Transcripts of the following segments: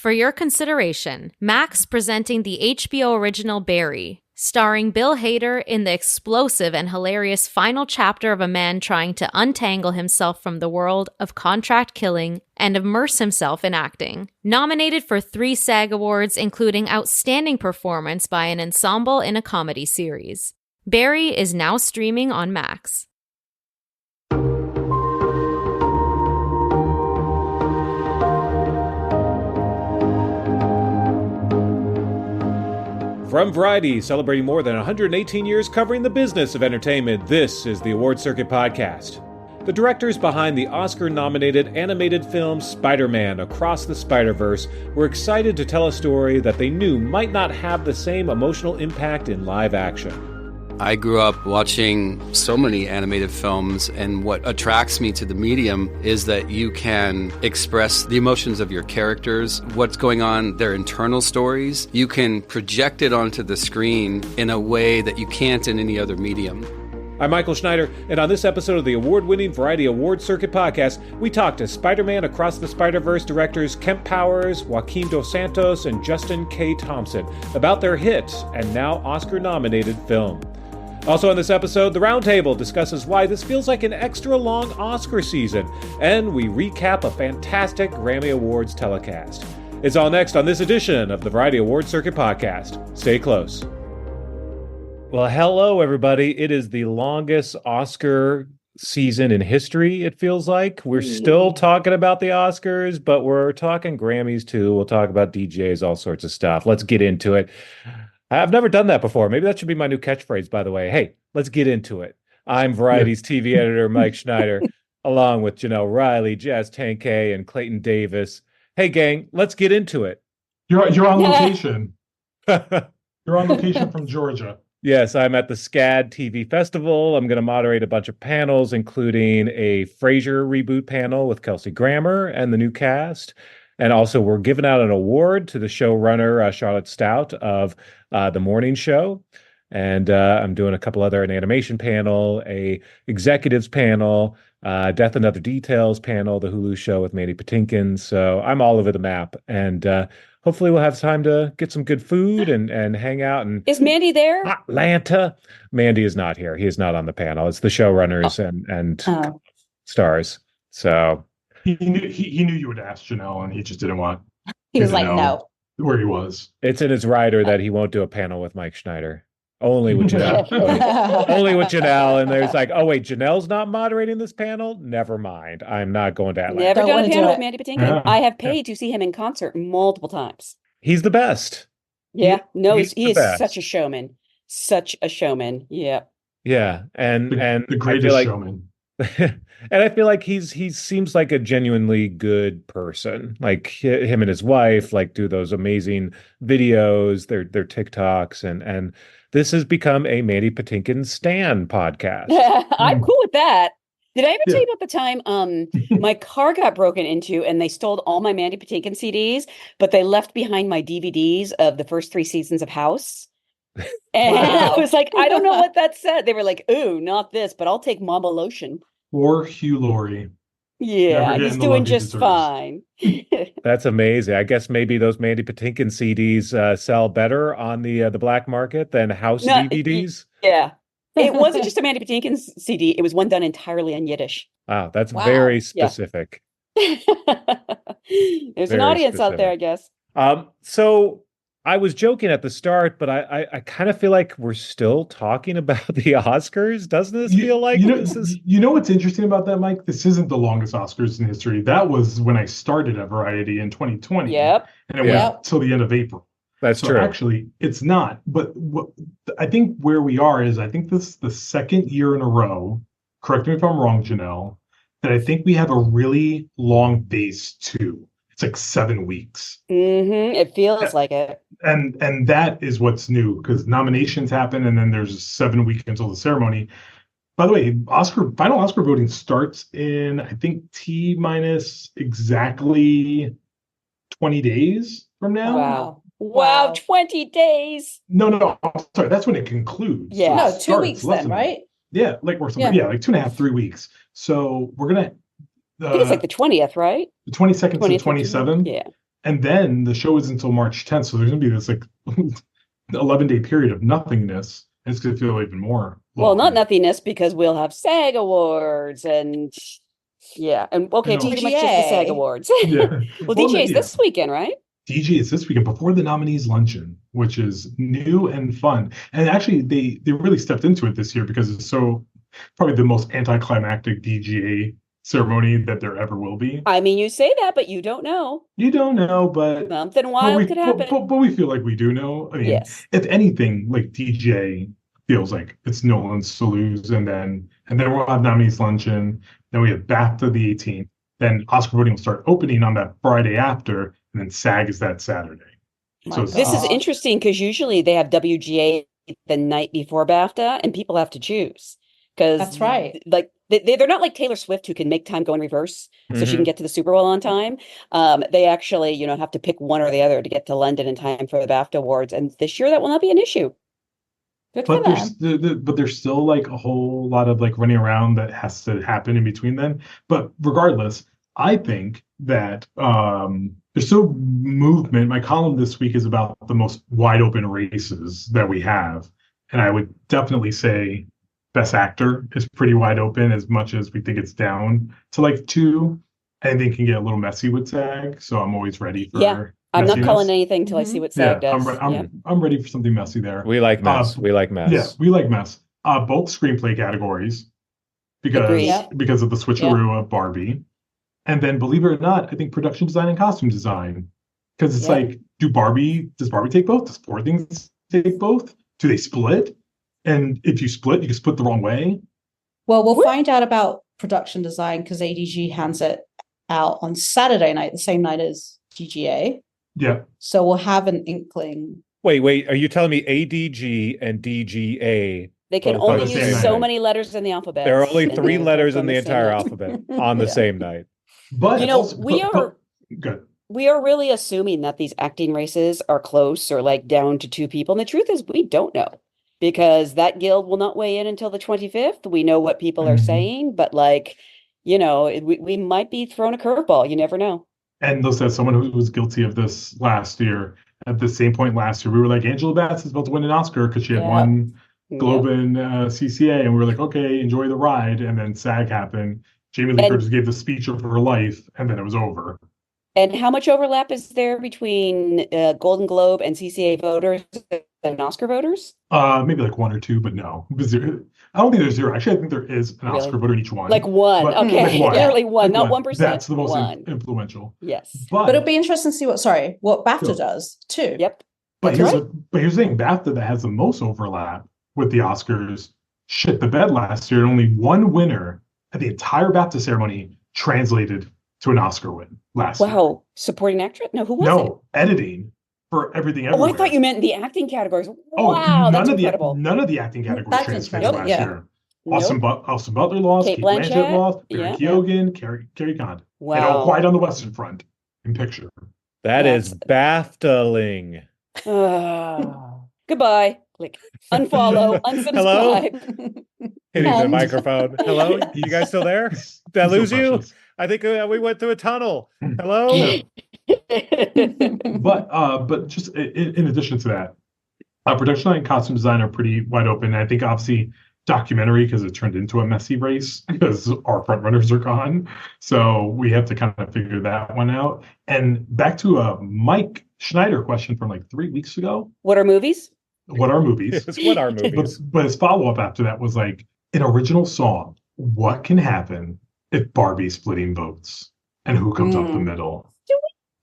For your consideration, Max presenting the HBO original Barry, starring Bill Hader in the explosive and hilarious final chapter of a man trying to untangle himself from the world of contract killing and immerse himself in acting. Nominated for 3 SAG Awards, including Outstanding Performance by an Ensemble in a Comedy Series. Barry is now streaming on Max. From Variety, celebrating more than 118 years covering the business of entertainment, this is the Award Circuit Podcast. The directors behind the Oscar-nominated animated film Spider-Man Across the Spider-Verse were excited to tell a story that they knew might not have the same emotional impact in live action. I grew up watching so many animated films, and what attracts me to the medium is that you can express the emotions of your characters, what's going on, their internal stories. You can project it onto the screen in a way that you can't in any other medium. I'm Michael Schneider, and on this episode of the award-winning Variety Award Circuit Podcast, we talk to Spider-Man Across the Spider-Verse directors Kemp Powers, Joaquim Dos Santos, and Justin K. Thompson about their hit and now Oscar-nominated film. Also on this episode, the Roundtable discusses why this feels like an extra long Oscar season, and we recap a fantastic Grammy Awards telecast. It's all next on this edition of the Variety Award Circuit Podcast. Stay close. Well, hello, everybody. It is the longest Oscar season in history, it feels like. We're still talking about the Oscars, but we're talking Grammys, too. We'll talk about DJs, all sorts of stuff. Let's get into it. I've never done that before. Maybe that should be my new catchphrase, by the way. Hey, let's get into it. I'm Variety's TV editor, Mike Schneider, along with Janelle Riley, Jazz Tankay, and Clayton Davis. Hey, gang, let's get into it. You're on location. You're on location from Georgia. Yes, I'm at the SCAD TV Festival. I'm going to moderate a bunch of panels, including a Frasier reboot panel with Kelsey Grammer and the new cast. And also, we're giving out an award to the showrunner, Charlotte Stout, of The Morning Show. And I'm doing a couple other, an animation panel, a executives panel, Death and Other Details panel, the Hulu show with Mandy Patinkin. So I'm all over the map. And hopefully we'll have time to get some good food and hang out. And is Mandy there? Atlanta. Mandy is not here. He is not on the panel. It's the showrunners and stars. So... He knew you would ask, Janelle, and he just didn't want. He was like, no. Where he was. It's in his rider that he won't do a panel with Mike Schneider. Only with Janelle. Only with Janelle. And there's like, oh, wait, Janelle's not moderating this panel? Never mind. I'm not going to Atlanta. Never done a panel with Mandy Patinkin. Yeah. I have paid to see him in concert multiple times. He's the best. Yeah. He is such a showman. Such a showman. Yeah. Yeah. And the greatest showman. And I feel like he seems like a genuinely good person. Like him and his wife like do those amazing videos, their TikToks, and this has become a Mandy Patinkin stan podcast. I'm cool with that. Did I ever tell you about the time my car got broken into and they stole all my Mandy Patinkin CDs, but they left behind my DVDs of the first 3 seasons of House? And I was like, I don't know what that said. They were like, ooh, not this, but I'll take Mama Lotion. Or Hugh Laurie. Yeah, he's doing just fine. That's amazing. I guess maybe those Mandy Patinkin CDs sell better on the black market than House DVDs. Yeah. It wasn't just a Mandy Patinkin CD. It was one done entirely in Yiddish. Wow, that's very specific. Yeah. There's an audience out there, I guess. So I was joking at the start, but I kind of feel like we're still talking about the Oscars. Doesn't this feel like this is... You know what's interesting about that, Mike? This isn't the longest Oscars in history. That was when I started at Variety in 2020. Yep. And it went till the end of April. That's true. Actually, it's not. But I think where we are is I think this is the second year in a row, correct me if I'm wrong, Janelle, that I think we have a really long base too. It's like 7 weeks. Mm-hmm. It feels like it. And that is what's new because nominations happen and then there's 7 weeks until the ceremony. By the way, final Oscar voting starts in, I think, T-minus exactly 20 days from now. Wow, 20 days. No, I'm sorry. That's when it concludes. Yeah. So 2 weeks then, right? Yeah, like or something. Yeah, like 2.5, 3 weeks. So we're going to... I think it's like the 20th, right? The 22nd to the 27th. Yeah. And then the show is until March 10th, so there's going to be this like 11-day period of nothingness. And it's going to feel even more Well, not long. nothingness, because we'll have SAG Awards and okay, I know. pretty much just the SAG DGA. Awards. Yeah. Well, DJ's this weekend, right? DJ is this weekend before the nominees luncheon, which is new and fun. And actually, they really stepped into it this year because it's probably the most anticlimactic DGA ceremony that there ever will be. I mean, you say that, but you don't know. You don't know, but Something wild could happen. But we feel like we do know. I mean, Yes. if anything, like DJ feels like it's Nolan's to lose, and then we'll have nominees luncheon. Then we have BAFTA the 18th. Then Oscar voting will start opening on that Friday after, and then SAG is that Saturday. So This is interesting because usually they have WGA the night before BAFTA, and people have to choose. Because That's right. Like they're not like Taylor Swift, who can make time go in reverse so she can get to the Super Bowl on time. They actually, have to pick one or the other to get to London in time for the BAFTA Awards. And this year that will not be an issue. Good for But them. there's still like a whole lot of like running around that has to happen in between then. But regardless, I think that there's still movement. My column this week is about the most wide open races that we have. And I would definitely say Best Actor is pretty wide open, as much as we think it's down to like 2. Anything can get a little messy with SAG, so I'm always ready for I'm not messiness. calling anything till I see what SAG does. I'm ready for something messy there. We like mess. We like mess. Yeah, we like mess. Both screenplay categories because Agreed. because of the switcheroo of Barbie. And then, believe it or not, I think production design and costume design. Because it's like, does Barbie take both? Does Poor Things take both? Do they split? And if you split, you can split the wrong way. Well, we'll find out about production design because ADG hands it out on Saturday night, the same night as GGA. Yeah. So we'll have an inkling. Wait. Are you telling me ADG and DGA? They can both on only the same use so night? many letters in the alphabet. There are only and 3 they're letters both in the on same entire night. alphabet on the Yeah. same night. But good. We are really assuming that these acting races are close or like down to 2 people. And the truth is we don't know, because that guild will not weigh in until the 25th. We know what people are saying, but we might be thrown a curveball. You never know. And those as someone who was guilty of this last year, at the same point last year, we were like, Angela Bassett is about to win an Oscar because she had won Globe and CCA, and we were like, okay, enjoy the ride. And then SAG happened. Jamie Lee Curtis gave the speech of her life, and then it was over. And how much overlap is there between Golden Globe and CCA voters and Oscar voters? Maybe like 1 or 2, but no. I don't think there's 0. Actually, I think there is an Oscar voter in each one. Like 1. But, okay. like 1. Literally 1, Like not 1. 1%. That's the most 1. influential. Yes. But it'll be interesting to see what BAFTA does too. Yep. But here's the thing, BAFTA that has the most overlap with the Oscars shit the bed last year, and only 1 winner at the entire BAFTA ceremony translated to an Oscar win last year. Wow. Supporting actress? No, who was it? Editing for Everything Oh, Everywhere. I thought you meant the acting categories. Wow, that's incredible. None of the acting categories That's transferred incredible, last yeah. year. Austin Butler lost, Kate Kate Blanchett Blanchett, lost, Barry Keoghan, Carrie Condon. Wow. And All Quiet on the Western Front in picture. That is BAFTA-ling. Goodbye. Click. Unfollow. Unsubscribe. Hitting the microphone. Hello? You guys still there? Did I lose you? I think we went through a tunnel. Hello? But just in addition to that, production and costume design are pretty wide open. I think obviously documentary, because it turned into a messy race because our front runners are gone. So we have to kind of figure that one out. And back to a Mike Schneider question from like 3 weeks ago. What are movies? What are movies? Yes, what are movies? But his follow-up after that was like, an original song, what can happen if Barbie's splitting votes? And who comes up the middle?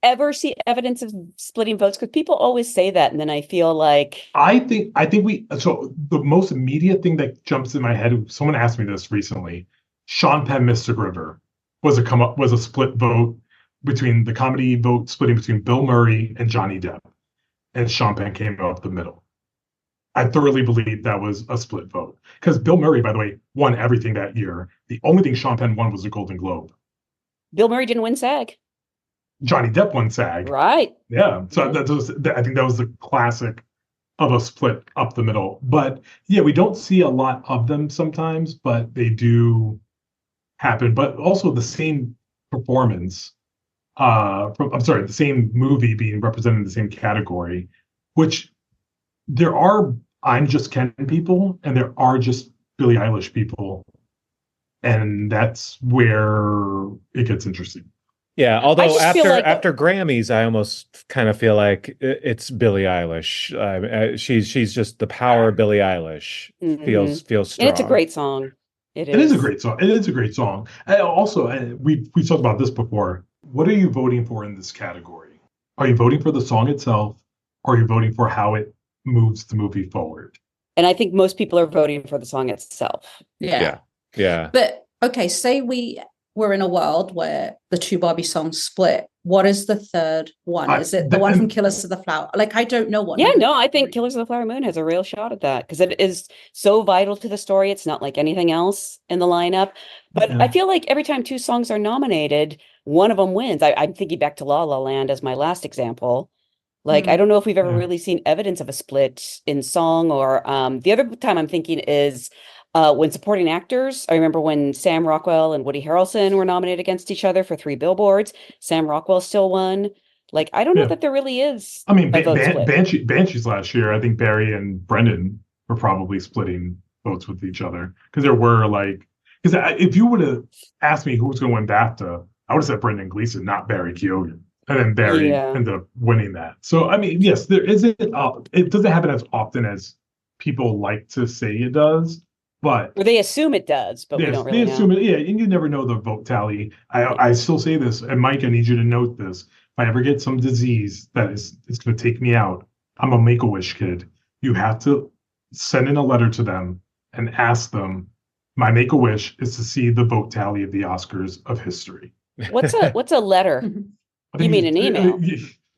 Ever see evidence of splitting votes? Because people always say that, and then I feel like I think so the most immediate thing that jumps in my head, someone asked me this recently. Sean Penn, Mystic River was a split vote between the comedy vote splitting between Bill Murray and Johnny Depp. And Sean Penn came up the middle. I thoroughly believe that was a split vote. Because Bill Murray, by the way, won everything that year. The only thing Sean Penn won was the Golden Globe. Bill Murray didn't win SAG. Johnny Depp won SAG. Right. Yeah. So I think that was the classic of a split up the middle. But yeah, we don't see a lot of them sometimes, but they do happen. But also the same performance the same movie being represented in the same category, which there are I'm Just Ken people and there are just Billie Eilish people. And that's where it gets interesting. Yeah, although after like Grammys, I almost kind of feel like it's Billie Eilish. She's just the power of Billie Eilish feels strong. And it's a great song. It is a great song. It is a great song. Also, we've talked about this before. What are you voting for in this category? Are you voting for the song itself, or are you voting for how it moves the movie forward? And I think most people are voting for the song itself. Yeah. Yeah. But okay, say we're in a world where the two Barbie songs split. What is the third one? Is it the one from Killers of the Flower? Like, I don't know what. Yeah, no, I think Killers of the Flower Moon has a real shot at that because it is so vital to the story. It's not like anything else in the lineup. But I feel like every time two songs are nominated, one of them wins. I'm thinking back to La La Land as my last example. Like, I don't know if we've ever really seen evidence of a split in song or the other time I'm thinking is when supporting actors. I remember when Sam Rockwell and Woody Harrelson were nominated against each other for 3 billboards. Sam Rockwell still won. Like, I don't know that there really is. I mean, Banshees last year, I think Barry and Brendan were probably splitting votes with each other because there were because if you would have asked me who was going to win BAFTA, I would have said Brendan Gleeson, not Barry Keoghan. And then Barry ended up winning that. So, I mean, yes, there isn't. It doesn't happen as often as people like to say it does. Or they assume it does, but we don't really know. They assume it, and you never know the vote tally. I still say this, and Mike, I need you to note this. If I ever get some disease that is going to take me out, I'm a Make-A-Wish kid. You have to send in a letter to them and ask them, my Make-A-Wish is to see the vote tally of the Oscars of history. What's a letter? You mean an email?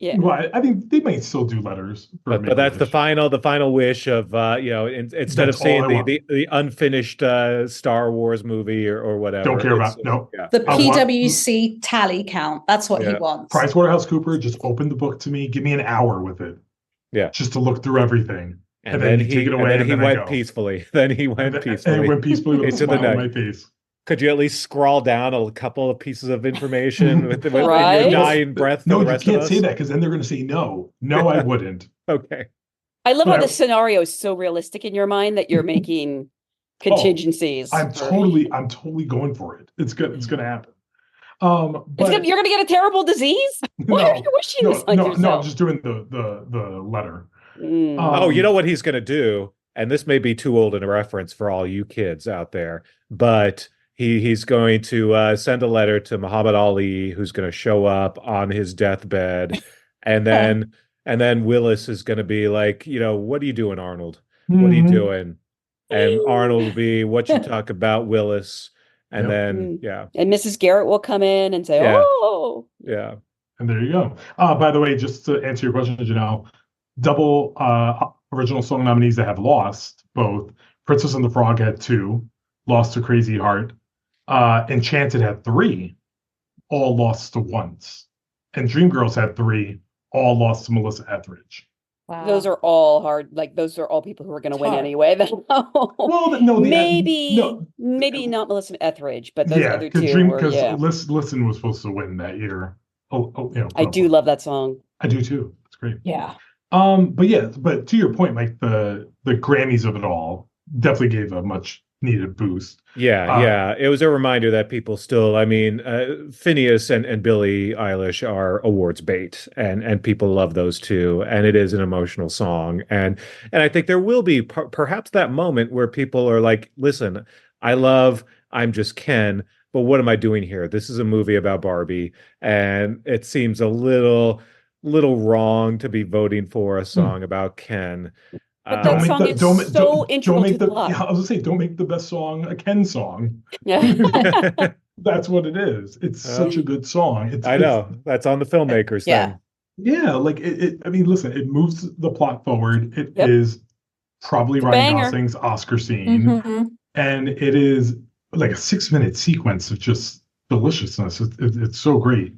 Yeah. Well, I think they might still do letters. But that's the final wish of instead of seeing the unfinished Star Wars movie or whatever. Don't care about the PwC tally count. That's what he wants. PricewaterhouseCoopers, just open the book to me. Give me an hour with it. Yeah, just to look through everything. And then he take it away. And then he went peacefully. Then he went peacefully. And went peacefully with a smile on my face. Could you at least scrawl down a couple of pieces of information with your dying breath? No, you can't say that because then they're going to say no. No, I wouldn't. Okay. I love how the scenario is so realistic in your mind that you're making contingencies. I'm totally going for it. It's good. It's going to happen. But you're going to get a terrible disease? Why are you wishing this on yourself? No, I'm just doing the letter. You know what he's going to do? And this may be too old in a reference for all you kids out there, but he's going to send a letter to Muhammad Ali, who's going to show up on his deathbed, and then Willis is going to be like, what are you doing, Arnold? What are you doing? And Arnold will be, what you talk about, Willis? And then and Mrs. Garrett will come in and say, oh, yeah. And there you go. By the way, just to answer your question, Janelle, double original song nominees that have lost both. Princess and the Frog had 2, lost to Crazy Heart. Enchanted had 3, all lost to once. And Dreamgirls had 3, all lost to Melissa Etheridge. Wow. Those are all hard. Like, those are all people who are going to win anyway. Well, no, maybe not Melissa Etheridge, but those other two. Because Listen was supposed to win that year. I do love that song. I do too. It's great. Yeah. But to your point, Mike, the Grammys of it all definitely gave a much needed boost. Yeah. It was a reminder that people still, Phineas and Billie Eilish are awards bait, and people love those two, and it is an emotional song, and I think there will be perhaps that moment where people are like, listen, I love I'm Just Ken, but what am I doing here? This is a movie about Barbie, and it seems a little wrong to be voting for a song about Ken. But that song is so integral to the plot. I was going to say, don't make the best song a Ken song. Yeah. That's what it is. It's such a good song. I know. That's on the filmmakers thing. Yeah, listen, it moves the plot forward. It is probably Ryan Gosling's Oscar scene. Mm-hmm. And it is like a 6-minute sequence of just deliciousness. It's so great.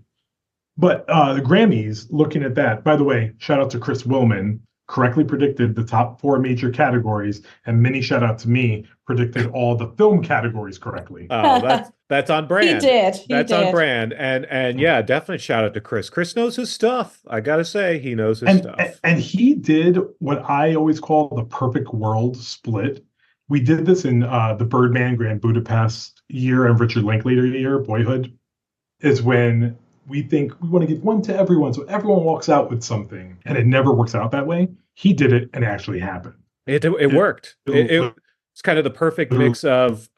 But the Grammys, looking at that, by the way, shout out to Chris Willman. correctly predicted the top 4 major categories, and mini shout out to me, predicted all the film categories correctly. Oh, that's on brand. He did. That's on brand. And yeah, definitely shout out to Chris. Chris knows his stuff. I gotta say, he knows his stuff. And he did what I always call the perfect world split. We did this in the Birdman Grand Budapest year and Richard Linklater year, Boyhood, is when we think we want to give one to everyone, so everyone walks out with something, and it never works out that way. He did it, and it actually happened. It worked. It's kind of the perfect mix of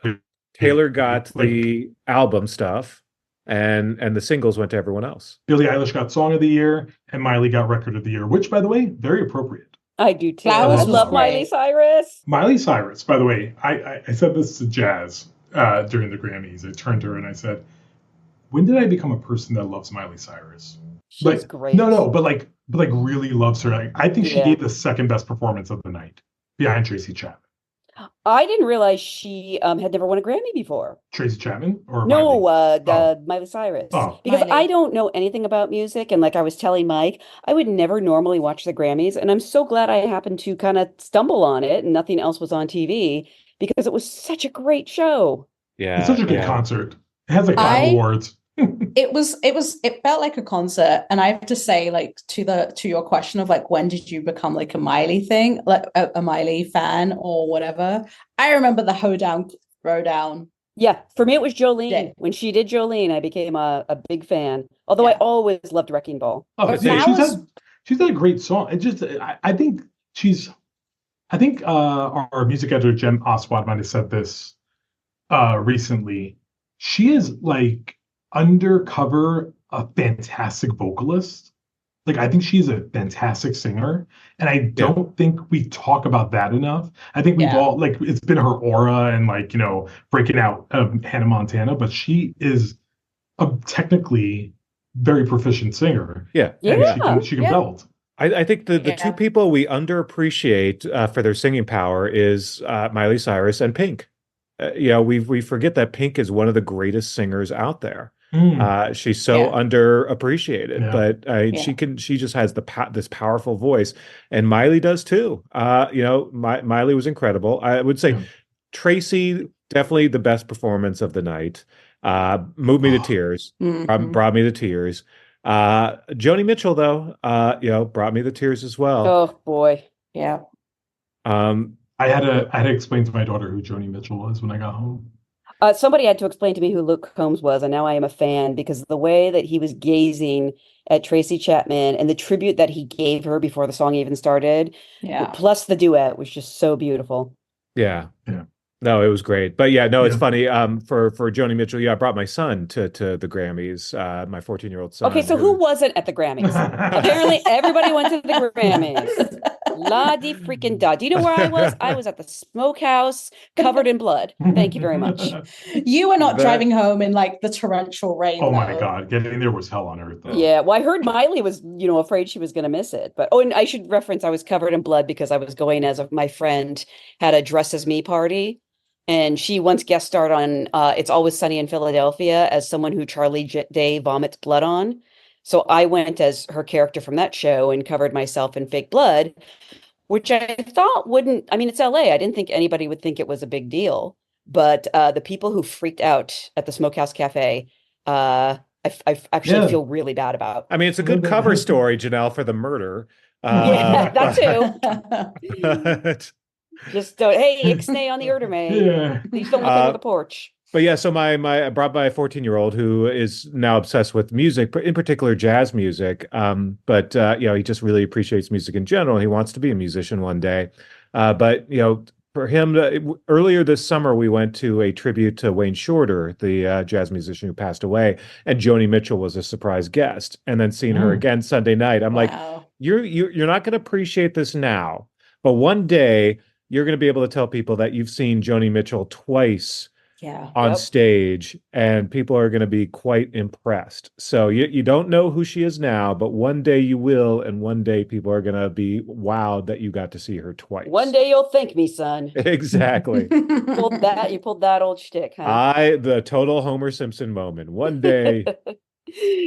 Taylor got the album stuff, and the singles went to everyone else. Billie Eilish got Song of the Year, and Miley got Record of the Year, which, by the way, very appropriate. I do too. Flowers I love was Miley great. Cyrus. Miley Cyrus, by the way, I said this to Jazz during the Grammys. I turned to her and I said, when did I become a person that loves Miley Cyrus? She's great. No, but really loves her. Like, I think she gave the second best performance of the night behind Tracy Chapman. I didn't realize she had never won a Grammy before. Tracy Chapman or No, Miley? Miley Cyrus. Oh. Because Miley. I don't know anything about music, and like I was telling Mike, I would never normally watch the Grammys, and I'm so glad I happened to kind of stumble on it, and nothing else was on TV because it was such a great show. Yeah, It's such a good concert. It has like 5 awards. It felt like a concert, and I have to say, like, to your question of like when did you become like a Miley thing, like a Miley fan or whatever, I remember the Throwdown. Yeah, for me it was Jolene. Yeah. When she did Jolene, I became a big fan. Although I always loved Wrecking Ball. Oh, But yeah, Flowers- she's had a great song. It just, I think our music editor Jen Oswald might have said this recently. She is like undercover a fantastic vocalist. Like, I think she's a fantastic singer, and I don't think we talk about that enough. I think we've all, like, it's been her aura and, like, you know, breaking out of Hannah Montana, but she is a technically very proficient singer. Yeah. And she can belt. I think the two people we underappreciate for their singing power is Miley Cyrus and Pink. We forget that Pink is one of the greatest singers out there. She's so underappreciated, but she just has this powerful voice, and Miley does too. Miley was incredible. I would say Tracy, definitely the best performance of the night. Moved me to tears. Brought me to tears. Joni Mitchell, though, brought me to tears as well. Oh boy. Yeah. I had to explain to my daughter who Joni Mitchell was when I got home. Somebody had to explain to me who Luke Combs was, and now I am a fan because the way that he was gazing at Tracy Chapman and the tribute that he gave her before the song even started, plus the duet, was just so beautiful. Yeah. No, it was great. But it's funny. For Joni Mitchell, I brought my son to the Grammys, my 14-year-old son. Okay, so who wasn't at the Grammys? Apparently everybody went to the Grammys. La di freaking da. Do you know where I was? I was at the smokehouse covered in blood. Thank you very much. You were not driving home in like the torrential rain. Oh my God. Getting there was hell on earth, though. Yeah. Well, I heard Miley was, afraid she was going to miss it. But, and I should reference, I was covered in blood because I was going as my friend had a Dress As Me party. And she once guest starred on It's Always Sunny in Philadelphia as someone who Charlie Day vomits blood on. So I went as her character from that show and covered myself in fake blood, which I thought it's LA. I didn't think anybody would think it was a big deal. But the people who freaked out at the Smokehouse Cafe, I actually feel really bad about. I mean, it's a good cover story, Janelle, for the murder. That too. Just hey, ixnay on the Erdermay. Please don't look under the porch. But so I brought my 14-year-old who is now obsessed with music, in particular jazz music. But he just really appreciates music in general. He wants to be a musician one day. But for him, earlier this summer, we went to a tribute to Wayne Shorter, the jazz musician who passed away, and Joni Mitchell was a surprise guest. And then seeing her again Sunday night, I'm like, you're not going to appreciate this now, but one day you're going to be able to tell people that you've seen Joni Mitchell twice on stage, and people are going to be quite impressed. So you don't know who she is now, but one day you will, and one day people are going to be wowed that you got to see her twice. One day you'll thank me, son. Exactly. You pulled that old shtick, huh? The total Homer Simpson moment. One day.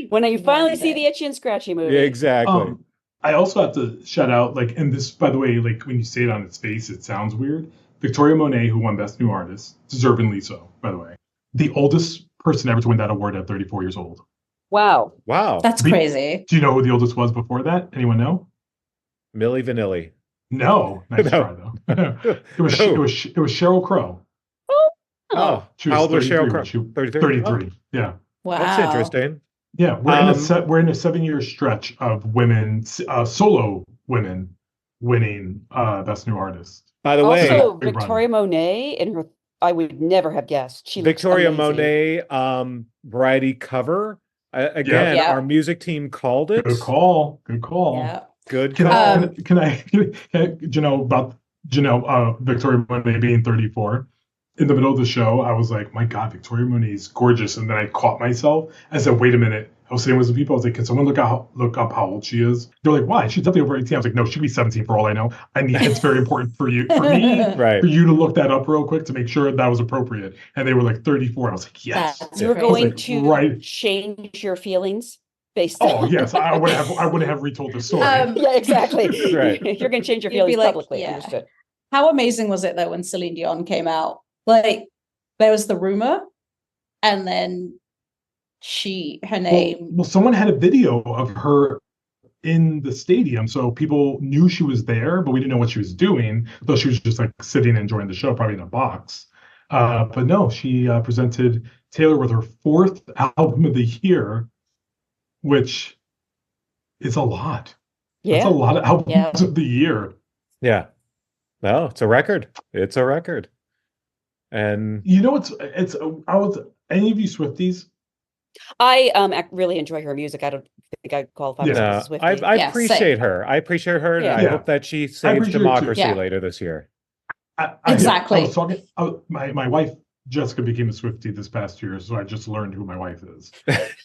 When you finally see the Itchy and Scratchy movie. Yeah, exactly. I also have to shout out, like, and this, by the way, like when you say it on its face, it sounds weird. Victoria Monet, who won Best New Artist, deservingly so, by the way. The oldest person ever to win that award at 34 years old. Wow. Wow. That's crazy. Do you know who the oldest was before that? Anyone know? Milli Vanilli. No. Nice No. try, though. It was Sheryl Crow. Oh, She how old was 33 Sheryl when Crow? she- 33? 33. Yeah. Wow. That's interesting. Yeah, we're in a 7-year stretch of women, solo women, winning Best New Artist. By the way, Also, big run. Victoria Monet in her, I would never have guessed. She looks Victoria amazing. Monet variety cover. Again, Yeah. our music team called it. Good call. Good call. Yeah. Good Can call. Victoria Monet being 34? In the middle of the show, I was like, my God, Victoria Monet is gorgeous. And then I caught myself. I said, wait a minute. I was saying with some people, I was like, can someone look up how old she is? They're like, why? She's definitely over 18. I was like, no, she'd be 17 for all I know. It's very important for me, Right. for you to look that up real quick to make sure that was appropriate. And they were like 34. I was like, yes. You're crazy. going I was like, to right. change your feelings based Oh on. yes, I wouldn't have retold the story. Yeah, exactly. Right. You're going to change your You'd be feelings like, publicly. yeah. Understood. How amazing was it though when Celine Dion came out? Like there was the rumor, and then her name. Well, someone had a video of her in the stadium, so people knew she was there, but we didn't know what she was doing. Though she was just like sitting and enjoying the show, probably in a box. But no, she presented Taylor with her 4th album of the year, which is a lot. That's a lot of albums of the year. Yeah. No, it's a record. It's a record. And You know, any of you Swifties? I really enjoy her music. I don't think I'd qualify myself as a Swiftie. I Yeah, appreciate same. her. I appreciate her, and Yeah. I Yeah. hope that she saves appreciate her too. democracy Yeah. later this year. Exactly. I was talking. My wife Jessica became a Swiftie this past year, so I just learned who my wife is.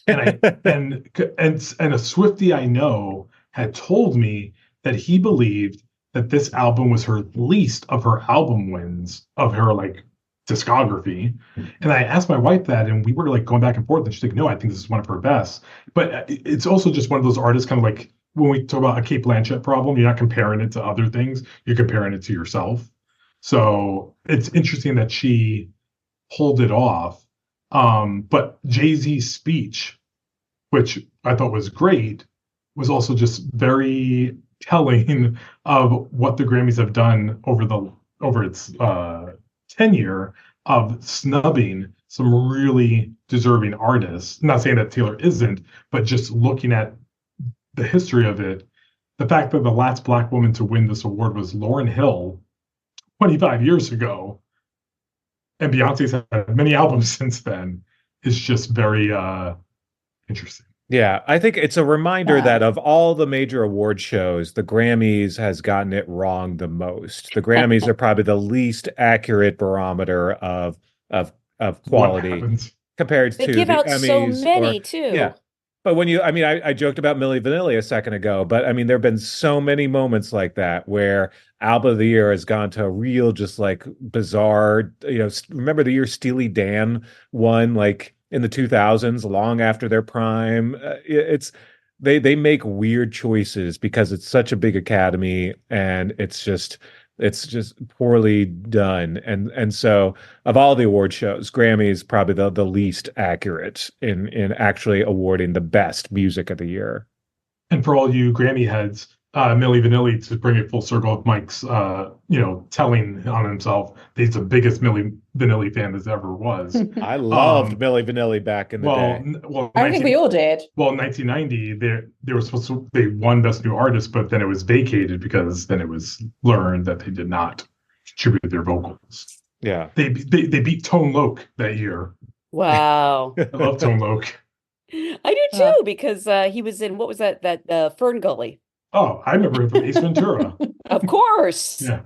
And and a Swiftie I know had told me that he believed that this album was her least of her album wins of her like discography. And I asked my wife that, and we were like going back and forth, and she's like, "No, I think this is one of her best." But it's also just one of those artists, kind of like when we talk about a Kate Blanchett problem, you're not comparing it to other things, you're comparing it to yourself. So it's interesting that she pulled it off. But Jay-Z's speech, which I thought was great, was also just very telling of what the Grammys have done over its tenure of snubbing some really deserving artists. I'm not saying that Taylor isn't, but just looking at the history of it, the fact that the last Black woman to win this award was Lauryn Hill 25 years ago, and Beyonce's had many albums since then, is just very interesting. Yeah, I think it's a reminder that of all the major award shows, the Grammys has gotten it wrong the most. The Grammys are probably the least accurate barometer of quality compared They to give the out Emmys so many or, too. Yeah. But when I joked about Milli Vanilli a second ago, but I mean, there have been so many moments like that where album of the year has gone to a real, just like bizarre, remember the year Steely Dan won like in the 2000s, long after their prime. They make weird choices because it's such a big academy, and it's just poorly done. And so of all the award shows, Grammy is probably the least accurate in actually awarding the best music of the year. And for all you Grammy heads, Milli Vanilli, to bring it full circle with Mike's telling on himself that he's the biggest Milli Vanilli fan as ever was. I loved Milli Vanilli back in the day. I think we all did. Well, in 1990, they won Best New Artist, but then it was vacated because then it was learned that they did not contribute their vocals. Yeah, they beat Tone Loc that year. Wow. I love Tone Loc. I do too, because he was in, what was that Fern Gully? Oh, I remember him from Ace Ventura. Of course. Yeah.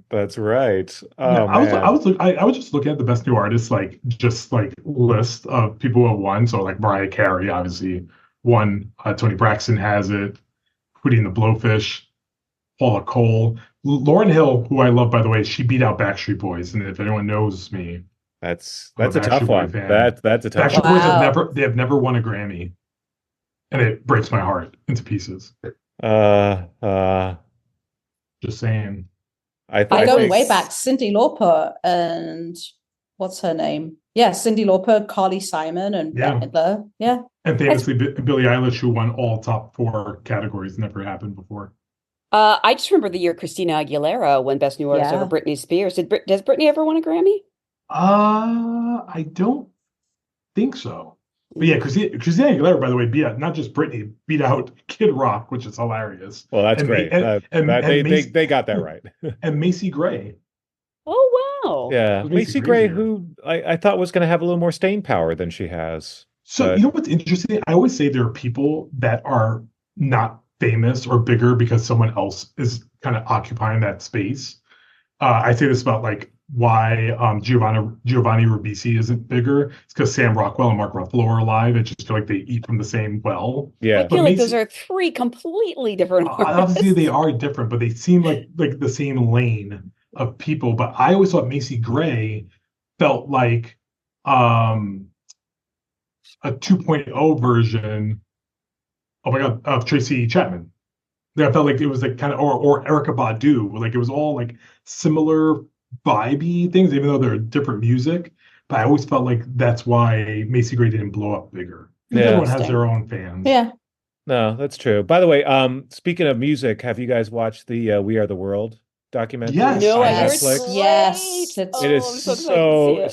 That's right. Oh, no, I man. was just looking at the best new artists, like just like list of people who have won. So like Mariah Carey obviously won. Toni Braxton has it. Hootie and the Blowfish, Paula Cole, Lauryn Hill, who I love by the way. She beat out Backstreet Boys, and if anyone knows me, That's I'm a a tough Backstreet Boy one. fan. That's a tough Backstreet one. Boys Wow. have never won a Grammy, and it breaks my heart into pieces. Just saying. I Going think way back, Cyndi Lauper and what's her name? Yeah, Cyndi Lauper, Carly Simon, and Yeah. Bette Midler. Yeah. And famously, Billie Eilish, who won all top 4 categories, never happened before. I just remember the year Christina Aguilera won Best New Artist over Britney Spears. Does Britney ever win a Grammy? I don't think so. But yeah, Christina Aguilera, by the way, not just Britney, beat out Kid Rock, which is hilarious. Well, that's great. They got that right. And Macy Gray. Oh, wow. Yeah, Macy Gray, who I thought was going to have a little more staying power than she has. So you know what's interesting? I always say there are people that are not famous or bigger because someone else is kind of occupying that space. I say this about like why Giovanni Ribisi isn't bigger. It's because Sam Rockwell and Mark Ruffalo are alive. I just feel like they eat from the same well. Yeah, I feel like those are 3 completely different artists. Obviously, they are different, but they seem like the same lane of people. But I always thought Macy Gray felt like a 2.0 version. Oh my God, of Tracy Chapman. I felt like it was like kind of or Erykah Badu. Like it was all like similar vibey things, even though they're different music. But I always felt like that's why Macy Gray didn't blow up bigger. Everyone has their own fans. Yeah. No, that's true. By the way, speaking of music, have you guys watched the We Are the World documentary? Yes. No, I on heard Netflix? Yes. It is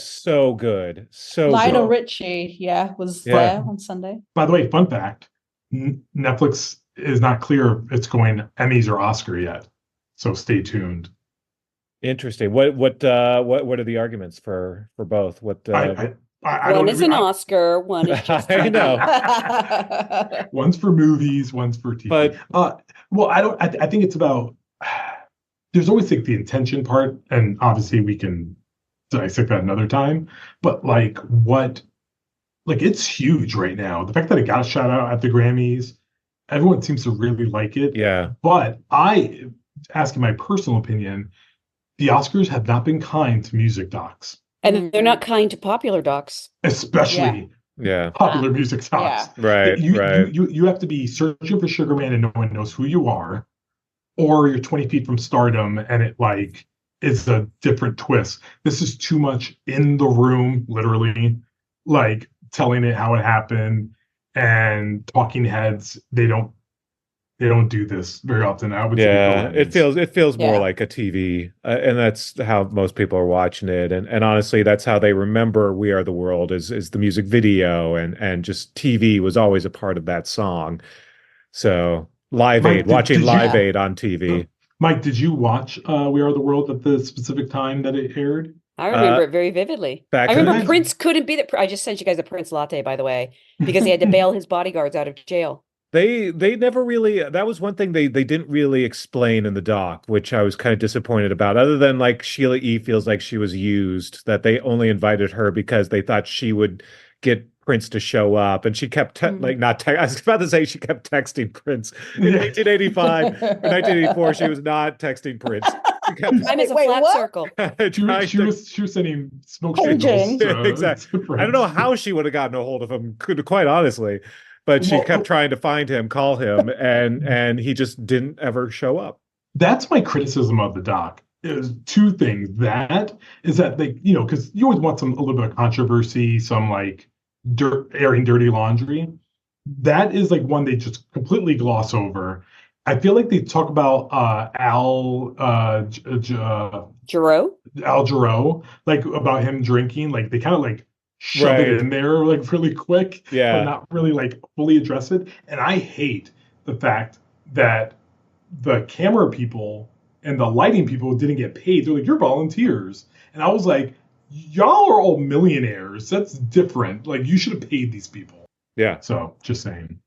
so good. So Lionel good. Richie, was there on Sunday. By the way, fun fact: Netflix is not clear if it's going Emmys or Oscar yet, so stay tuned. Interesting. What are the arguments for both? What one is an Oscar, one is just I know. One's for movies, one's for TV. But well, I think it's about. There's always like the intention part, and obviously we can dissect that another time. But like it's huge right now. The fact that it got a shout out at the Grammys, everyone seems to really like it. Yeah. But asking my personal opinion, the Oscars have not been kind to music docs. And they're not kind to popular docs. Especially popular music docs. Yeah. Right. You have to be searching for Sugar Man and no one knows who you are, or you're 20 feet from stardom and it like is a different twist. This is too much in the room, literally, like telling it how it happened, and talking heads. They don't do this very often. I would say it feels more like a TV, and that's how most people are watching it. And honestly, that's how they remember "We Are the World" is the music video, and just TV was always a part of that song. So watching Live Aid on TV. Mike, did you watch "We Are the World" at the specific time that it aired? I remember it very vividly. I remember Prince couldn't be I just sent you guys a Prince latte, by the way, because he had to bail his bodyguards out of jail. They never really, that was one thing they didn't really explain in the doc, which I was kind of disappointed about, other than like Sheila E. feels like she was used, that they only invited her because they thought she would get Prince to show up, and she kept I was about to say she kept texting Prince in 1985 or 1984. She was not texting Prince. Time is a flat circle. She was sending smoke signals. Exactly. I don't know how she would have gotten a hold of him, quite honestly, but she kept trying to find him, call him, and he just didn't ever show up. That's my criticism of the doc. Is 2 things. That is that they, because you always want a little bit of controversy, some like airing dirty laundry. That is like one they just completely gloss over. I feel like they talk about Al Jarreau, like about him drinking, like they kind of like shove it in there like really quick, but not really like fully address it. And I hate the fact that the camera people and the lighting people didn't get paid. They're like, you're volunteers. And I was like, y'all are all millionaires. That's different. Like, you should have paid these people. Yeah. So just saying.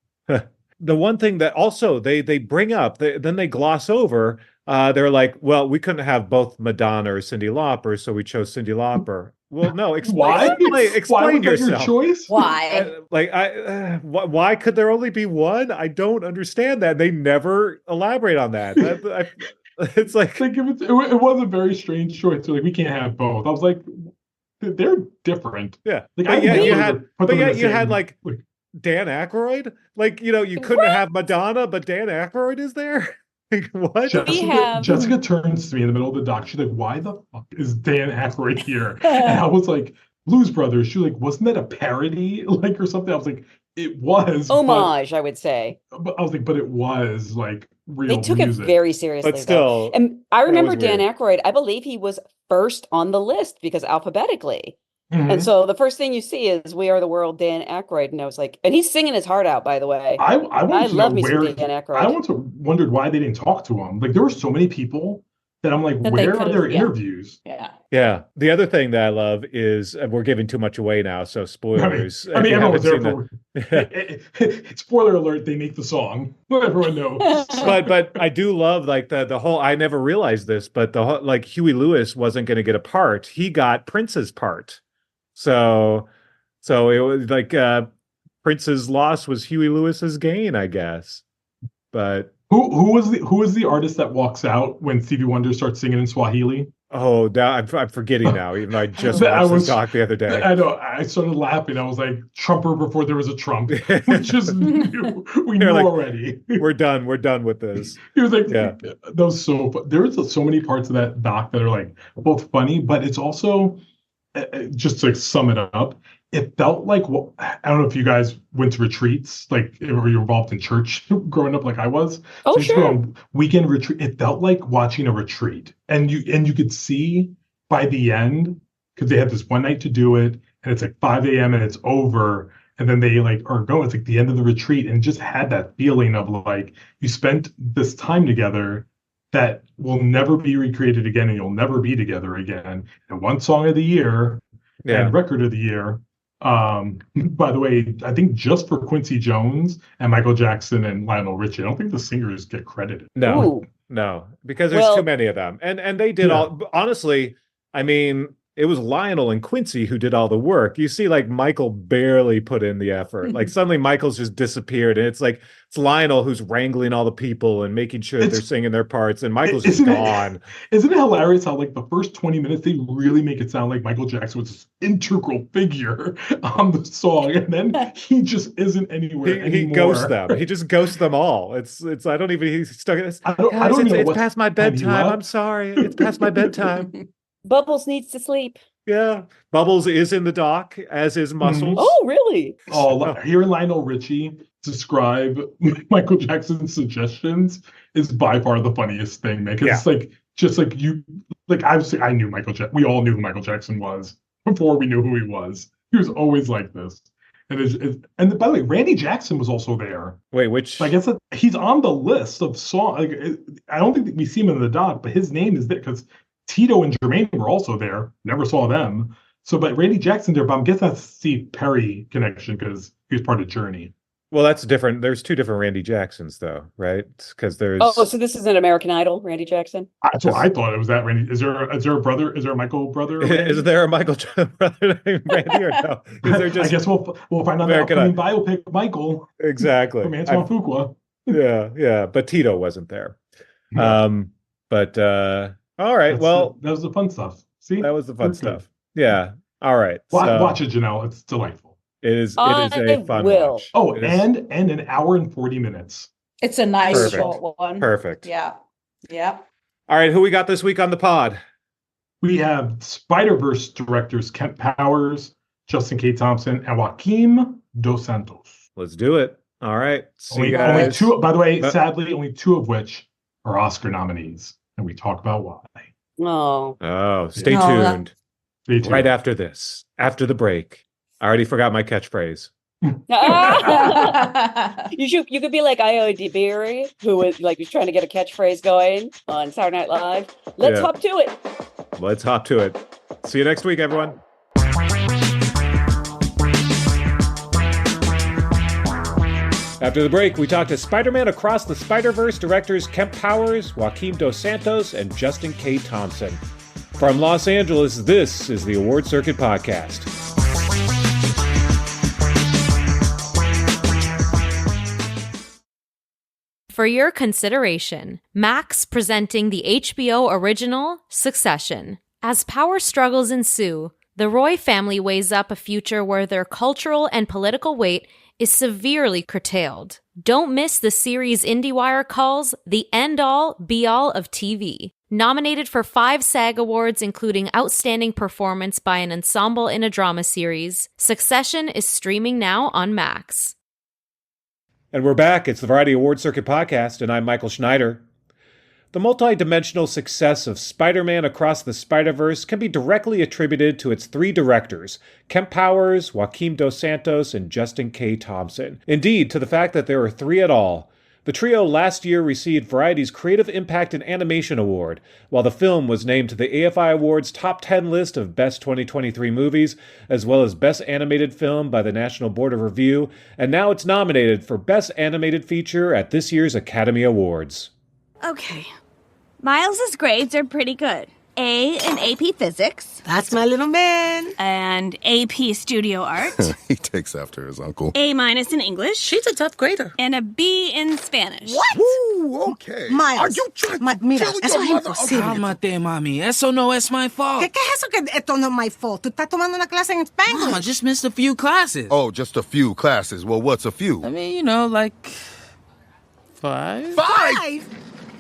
The one thing that also they bring up, then they gloss over, they're like, well, we couldn't have both Madonna or Cyndi Lauper, so we chose Cyndi Lauper. Well, no, explain yourself. Your choice? Why? Why could there only be one? I don't understand that. They never elaborate on that. It's like it was a very strange choice. So like, we can't have both. I was like, they're different. Yeah. Like, you had Dan Aykroyd? Like, you couldn't have Madonna, but Dan Aykroyd is there? Like, what? Jessica turns to me in the middle of the doc. She's like, "Why the fuck is Dan Aykroyd here?" And I was like, "Blues Brothers." She's like, "Wasn't that a parody, like, or something?" I was like, "It was homage, I would say." But I was like, "But it was like real." They took music. it very seriously, But still, though. And I remember Dan weird. Aykroyd. I believe he was first on the list because alphabetically. Mhm. And so the first thing you see is "We Are the World," Dan Aykroyd, and I was like, and he's singing his heart out, by the way. I wanted to love know me some where Dan Aykroyd. I wondered why they didn't talk to him. Like, there were so many people that I'm like, That they where are could've- their yeah. interviews? Yeah. Yeah. The other thing that I love is, and we're giving too much away now, so spoilers. I mean, if you everyone was there haven't for. Spoiler alert! They make the song. Everyone knows. but I do love like the whole. I never realized this, but the whole, like, Huey Lewis wasn't going to get a part. He got Prince's part. So it was like Prince's loss was Huey Lewis's gain, I guess. But who was the artist that walks out when Stevie Wonder starts singing in Swahili? oh, now I'm forgetting now. Even though I just I watched was- this doc the other day. I know. I started laughing. I was like, "Trumper before there was a Trump." We just knew. We knew like, already. We're done with this. He was like, Yeah. that was there was so many parts of that doc that are like both funny, but it's also just to sum it up. It felt like, I don't know if you guys went to retreats, like, or you're involved in church growing up, like I was. Oh, So I used to go sure. on weekend retreat. It felt like watching a retreat, and you could see by the end, because they had this one night to do it, and it's like 5 a.m. and it's over. And then they like are going, it's like the end of the retreat, and just had that feeling of like you spent this time together that will never be recreated again, and you'll never be together again. And one song of the year Yeah. and record of the year. By the way, I think just for Quincy Jones and Michael Jackson and Lionel Richie, I don't think the singers get credited. No. Ooh. No, because there's Well- too many of them. And they did Yeah. all, honestly, I mean, it was Lionel and Quincy who did all the work. You see, like, Michael barely put in the effort. Like, suddenly Michael's just disappeared, and it's like it's Lionel who's wrangling all the people and making sure that they're singing their parts, and Michael's just Isn't it- gone. Isn't it hilarious how like the first 20 minutes they really make it sound like Michael Jackson was this integral figure on the song, and then he just isn't anywhere He anymore. ghosts them. He just ghosts them all. It's I don't even, he's stuck in this. I don't Guys, even know it's what past my time he bedtime. left. I'm sorry. It's past my bedtime. Bubbles needs to sleep. Yeah. Bubbles is in the doc, as is Muscles. Oh, really? Oh, hearing Lionel Richie describe Michael Jackson's suggestions is by far the funniest thing, man. Because it's like just like you, like obviously I knew Michael Jackson. We all knew who Michael Jackson was before we knew who he was. He was always like this. And by the way, Randy Jackson was also there. Wait, which? I guess he's on the list of songs. Like, I don't think we see him in the doc, but his name is there because Tito and Jermaine were also there. Never saw them. So, but Randy Jackson there, but I'm guessing that's Steve Perry connection because he was part of Journey. Well, that's different. There's two different Randy Jacksons, though, right? Because there's. Oh, so this is an American Idol, Randy Jackson? That's what I thought it was that Randy. Is there a brother? Is there a Michael brother? Is there a Michael brother named Randy or no? Is there just I guess we'll find out in the American upcoming biopic of Michael exactly? from Antoine Fuqua. Yeah, but Tito wasn't there. No. But all right. That was the fun stuff. See, that was the fun We're good. stuff. Yeah. All right. Watch it, Janelle. It's delightful. It is I a fun will. watch. Oh, It is and an hour and 40 minutes. It's a nice Perfect. short one. perfect. Yeah. Yeah. All right. Who we got this week on the pod? We have Spider-Verse directors Kemp Powers, Justin K. Thompson, and Joaquim Dos Santos. Let's do it. All right. See you Only guys. two, by the way, Uh, sadly, only two of which are Oscar nominees, and we talk about why. Oh. Oh, stay No, that- tuned. Stay tuned. Right after this, after the break. I already forgot my catchphrase. You could be like Io DeBerry, who was trying to get a catchphrase going on Saturday Night Live. Let's Yeah. hop to it. Let's hop to it. See you next week, everyone. After the break, we talk to Spider-Man Across the Spider-Verse directors Kemp Powers, Joaquim Dos Santos, and Justin K. Thompson. From Los Angeles, this is the Award Circuit Podcast. For your consideration, Max presenting the HBO original Succession. As power struggles ensue, the Roy family weighs up a future where their cultural and political weight is severely curtailed. Don't miss the series IndieWire calls the end-all, be-all of TV. Nominated for 5 SAG Awards, including Outstanding Performance by an Ensemble in a Drama Series, Succession is streaming now on Max. And we're back. It's the Variety Award Circuit Podcast, and I'm Michael Schneider. The multi-dimensional success of Spider-Man Across the Spider-Verse can be directly attributed to its 3 directors, Kemp Powers, Joaquim Dos Santos, and Justin K. Thompson. Indeed, to the fact that there are 3 at all. The trio last year received Variety's Creative Impact in Animation Award, while the film was named to the AFI Awards Top 10 list of Best 2023 Movies, as well as Best Animated Film by the National Board of Review, and now it's nominated for Best Animated Feature at this year's Academy Awards. Okay. Miles's grades are pretty good. A in AP Physics. That's my little man. And AP Studio Art. He takes after his uncle. A- in English. She's a tough grader. And a B in Spanish. What? Ooh, okay. Miles. Are you trying to Mira, kill eso your es mother? imposible. Cálmate, mami. Eso no es my fault. ¿Qué es eso que esto no es my fault? Tú estás tomando una clase en Spanglish. Mom, I just missed a few classes. Oh, just a few classes. Well, what's a few? I mean, like 5? 5?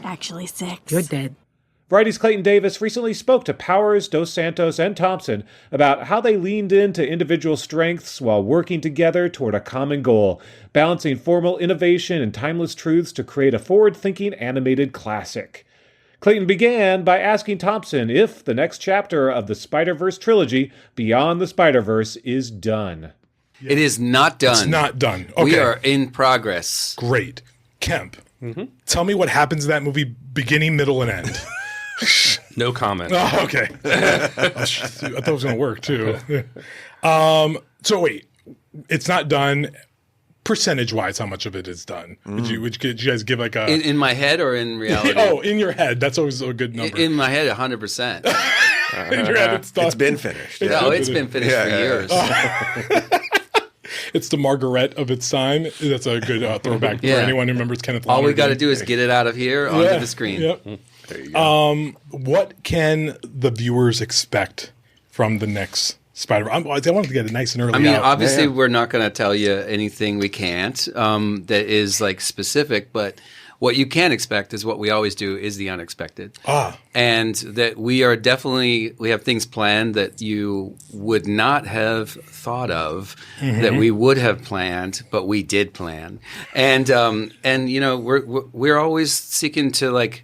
Actually 6. You're dead. Variety's Clayton Davis recently spoke to Powers, Dos Santos, and Thompson about how they leaned into individual strengths while working together toward a common goal, balancing formal innovation and timeless truths to create a forward-thinking animated classic. Clayton began by asking Thompson if the next chapter of the Spider-Verse trilogy, Beyond the Spider-Verse, is done. It is not done. It's not done. Okay. We are in progress. Great. Kemp, tell me what happens in that movie beginning, middle, and end. No comment. Oh, okay. I thought it was going to work, too. So wait, it's not done. Percentage-wise, how much of it is done? Did you guys give like a... In my head or in reality? Oh, in your head. That's always a good number. In my head, 100%. In your head, it's done. It's been finished. No, it's been finished for years. It's the Margaret of its time. That's a good throwback for anyone who remembers Kenneth All we Lonergan. got to do is get it out of here onto the screen. Yep. There you go. What can the viewers expect from the next Spider-Man? I wanted to get it nice and early. I mean, out. obviously, we're not going to tell you anything we can't that is like specific, but what you can expect is what we always do is the unexpected. And that we are definitely, we have things planned that you would not have thought of, that we would have planned, but we did plan. And you know, we're always seeking to like,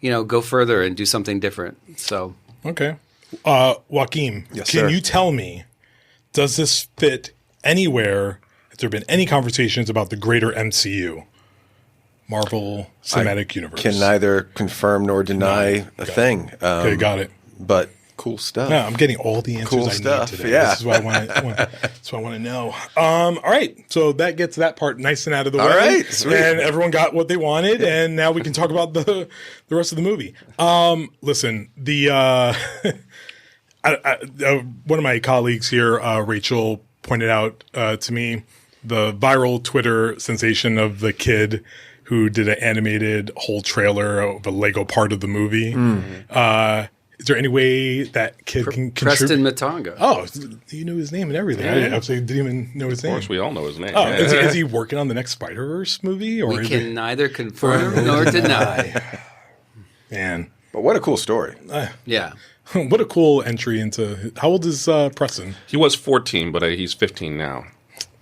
you know, go further and do something different. So. Okay. Joaquim, can you tell me, does this fit anywhere? Has there been any conversations about the greater MCU? Marvel Cinematic Universe. Can neither confirm nor deny a thing. Okay, got it. But cool stuff. Yeah, I'm getting all the answers Cool I stuff, need today. yeah. This is what I want. That's what I want to know. All right, so that gets that part nice and out of the way. All right, sweet. And everyone got what they wanted, and now we can talk about the rest of the movie. Listen, the one of my colleagues here, Rachel, pointed out to me the viral Twitter sensation of the kid who did an animated whole trailer of a Lego part of the movie. Is there any way that kid can contribute? Preston Matanga. Oh, you knew his name and everything. I didn't even know his name. Of course, we all know his name. Oh, is he working on the next Spider-Verse movie? Or We can neither confirm nor deny. Man. But what a cool story. Yeah. What a cool entry into... How old is Preston? He was 14, but he's 15 now.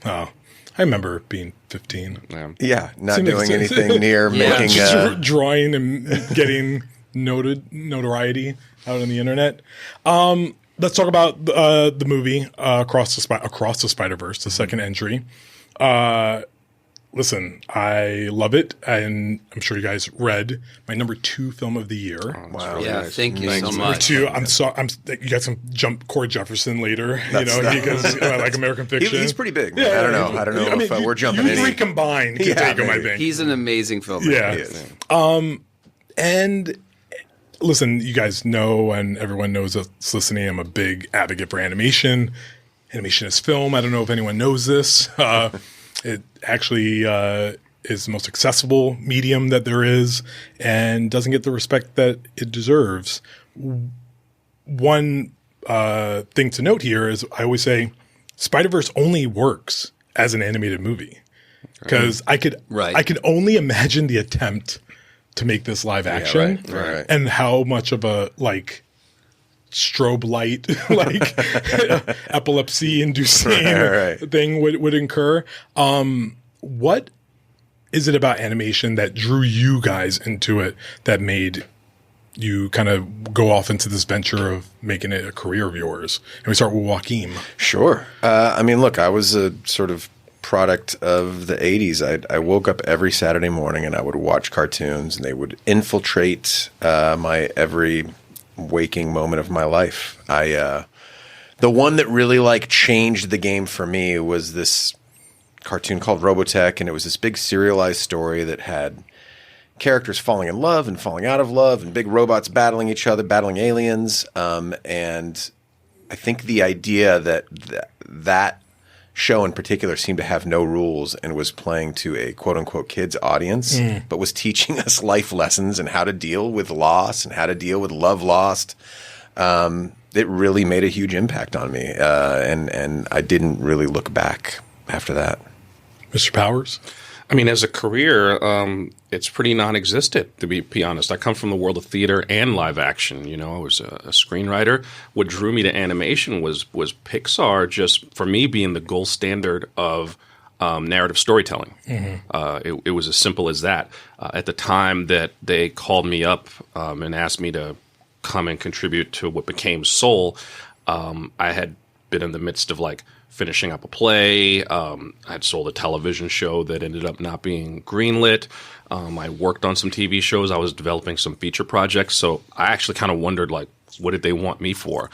Oh, I remember being 15. Yeah, not doing anything near making... Just drawing and getting notoriety out on the internet. Let's talk about the movie Across the Spider-Verse, the second entry. Listen, I love it, and I'm sure you guys read my number 2 film of the year. Wow. Yeah, nice. thank you so Number much. 2, you guys can jump Corey Jefferson later, because like American Fiction. He's pretty big. Man. I don't know if we're jumping you any. three combined can take him, I think. He's an amazing filmmaker. Yeah. He is. And listen, you guys know, and everyone knows that's listening, I'm a big advocate for animation. Animation is film. I don't know if anyone knows this. It actually is the most accessible medium that there is and doesn't get the respect that it deserves. One thing to note here is I always say Spider-Verse only works as an animated movie. Because I could only imagine the attempt to make this live action and how much of a like strobe light, like epilepsy inducing thing would incur. What is it about animation that drew you guys into it that made you kind of go off into this venture of making it a career of yours? And we start with Joaquim. Sure. I mean, look, I was a sort of product of the 80s. I woke up every Saturday morning and I would watch cartoons, and they would infiltrate my every waking moment of my life. The one that really like changed the game for me was this cartoon called Robotech, and it was this big serialized story that had characters falling in love and falling out of love and big robots battling each other, battling aliens. And I think the idea that show in particular seemed to have no rules and was playing to a quote-unquote kids audience, but was teaching us life lessons and how to deal with loss and how to deal with love lost. It really made a huge impact on me, and I didn't really look back after that. Mr. Powers? I mean, as a career, it's pretty non-existent, to be honest. I come from the world of theater and live action. You know, I was a screenwriter. What drew me to animation was Pixar, just for me being the gold standard of narrative storytelling. It was as simple as that. At the time that they called me up and asked me to come and contribute to what became Soul, I had been in the midst of like finishing up a play. I'd sold a television show that ended up not being greenlit. I worked on some TV shows. I was developing some feature projects. So I actually kind of wondered, like, what did they want me for?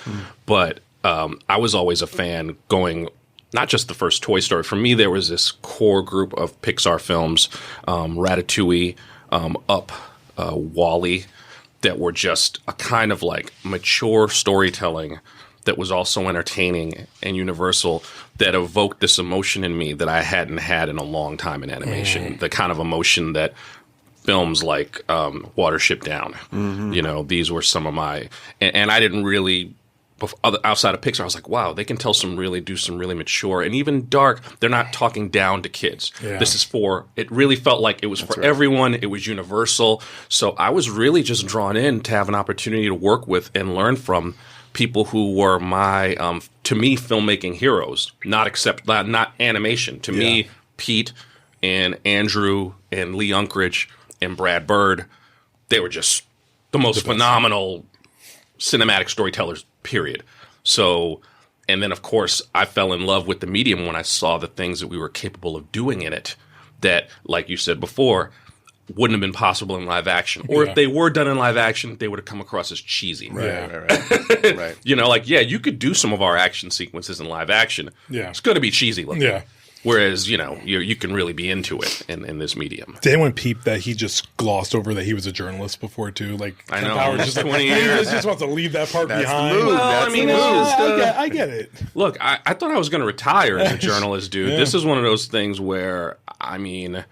But I was always a fan going, not just the first Toy Story. For me, there was this core group of Pixar films, Ratatouille, Up, WALL-E, that were just a kind of like mature storytelling that was also entertaining and universal, that evoked this emotion in me that I hadn't had in a long time in animation. The kind of emotion that films like Watership Down, you know, these were some of my, and I didn't really, outside of Pixar, I was like, wow, they can do some really mature and even dark. They're not talking down to kids. This is it really felt like it was for everyone. It was universal. So I was really just drawn in to have an opportunity to work with and learn from people who were my, to me, filmmaking heroes, not animation. To me, Pete and Andrew and Lee Unkrich and Brad Bird, they were just the most phenomenal cinematic storytellers, period. So, and then of course, I fell in love with the medium when I saw the things that we were capable of doing in it that, like you said before, wouldn't have been possible in live action. Or if they were done in live action, they would have come across as cheesy. Right. You know, like, yeah, you could do some of our action sequences in live action. It's going to be cheesy looking. Whereas, you know, you can really be into it in this medium. Did anyone peep that he just glossed over that he was a journalist before, too? Like, I know. Powers just 20 years. He just wants to leave that part behind. Well, I mean, I get it. Look, I thought I was going to retire as a journalist, dude. This is one of those things where, I mean,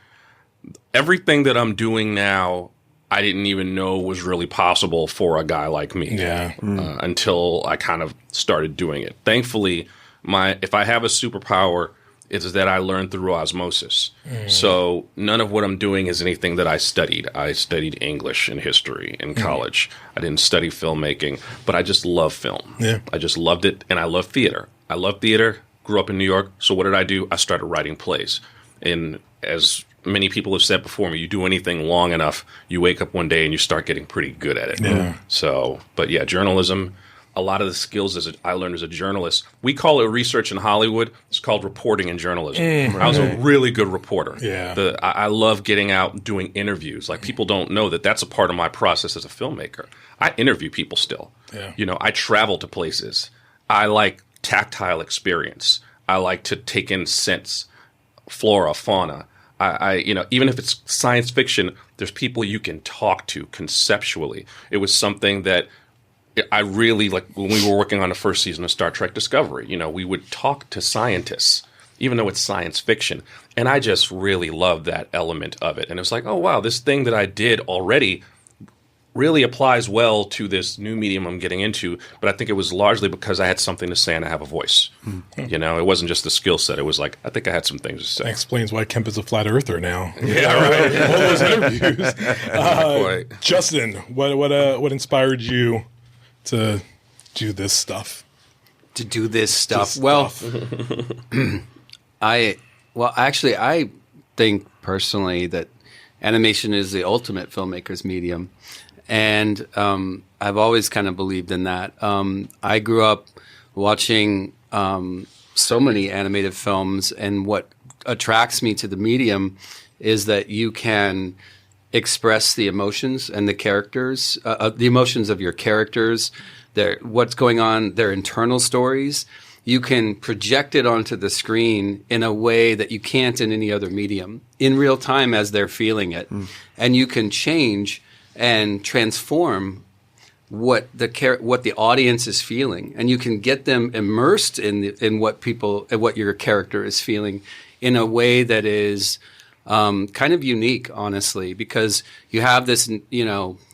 everything that I'm doing now, I didn't even know was really possible for a guy like me. Until I kind of started doing it. Thankfully, if I have a superpower, it's that I learned through osmosis. So none of what I'm doing is anything that I studied. I studied English and history in college. I didn't study filmmaking, but I just love film. I just loved it, and I love theater. Grew up in New York, so what did I do? I started writing plays. And as many people have said before me, you do anything long enough, you wake up one day and you start getting pretty good at it. So, but yeah, journalism, a lot of the skills I learned as a journalist, we call it research in Hollywood. It's called reporting in journalism. I was a really good reporter. I love getting out and doing interviews. Like, people don't know that that's a part of my process as a filmmaker. I interview people still. You know, I travel to places. I like tactile experience. I like to take in scents, flora, fauna. You know, even if it's science fiction, there's people you can talk to conceptually. It was something that I really, like, when we were working on the first season of Star Trek Discovery, you know, we would talk to scientists, even though it's science fiction. And I just really loved that element of it. And it was like, oh, wow, this thing that I did already really applies well to this new medium I'm getting into, but I think it was largely because I had something to say and I have a voice. You know, it wasn't just the skill set. It was like, I think I had some things to say. That explains why Kemp is a flat earther now. Yeah, right. All those interviews. Justin, what inspired you to do this stuff? To do this stuff? Well, I think personally that animation is the ultimate filmmaker's medium. And I've always kind of believed in that. I grew up watching so many animated films, and what attracts me to the medium is that you can express the emotions and the characters, the emotions of your characters, what's going on, their internal stories. You can project it onto the screen in a way that you can't in any other medium, in real time as they're feeling it. And you can change and transform what the audience is feeling, and you can get them immersed in what your character is feeling in a way that is kind of unique, honestly, because you have this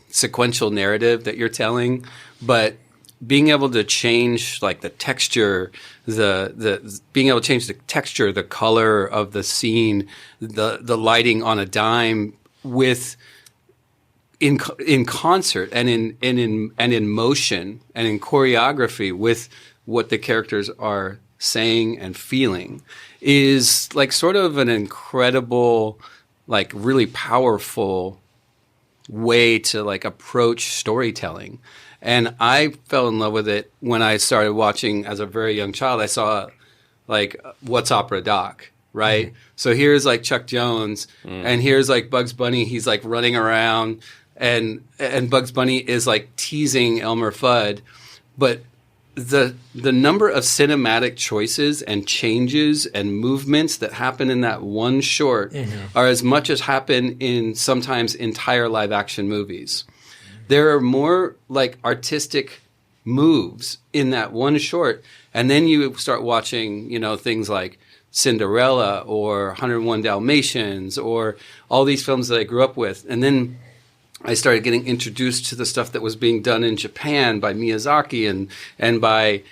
sequential narrative that you're telling, but being able to change like the texture, being able to change the texture, the color of the scene, the lighting on a dime in concert and in motion and in choreography with what the characters are saying and feeling is like sort of an incredible, like really powerful way to like approach storytelling. And I fell in love with it when I started watching as a very young child. I saw like What's Opera Doc, right? So here's like Chuck Jones and here's like Bugs Bunny. He's like running around and Bugs Bunny is like teasing Elmer Fudd. But the number of cinematic choices and changes and movements that happen in that one short are as much as happen in sometimes entire live action movies. There are more like artistic moves in that one short. And then you start watching, things like Cinderella or 101 Dalmatians or all these films that I grew up with. And then I started getting introduced to the stuff that was being done in Japan by Miyazaki and by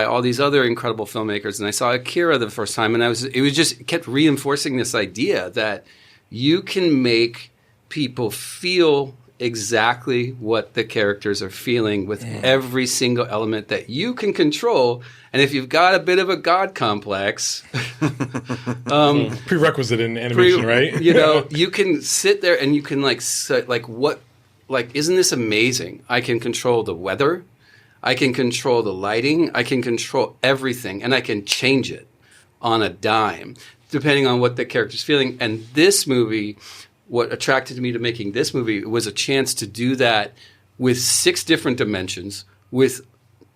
all these other incredible filmmakers. And I saw Akira the first time, and it kept reinforcing this idea that you can make people feel exactly what the characters are feeling with every single element that you can control. And if you've got a bit of a God complex, prerequisite in animation, right? You can sit there and you can isn't this amazing? I can control the weather. I can control the lighting. I can control everything, and I can change it on a dime depending on what the character's feeling. And this movie, what attracted me to making this movie was a chance to do that with 6 different dimensions, with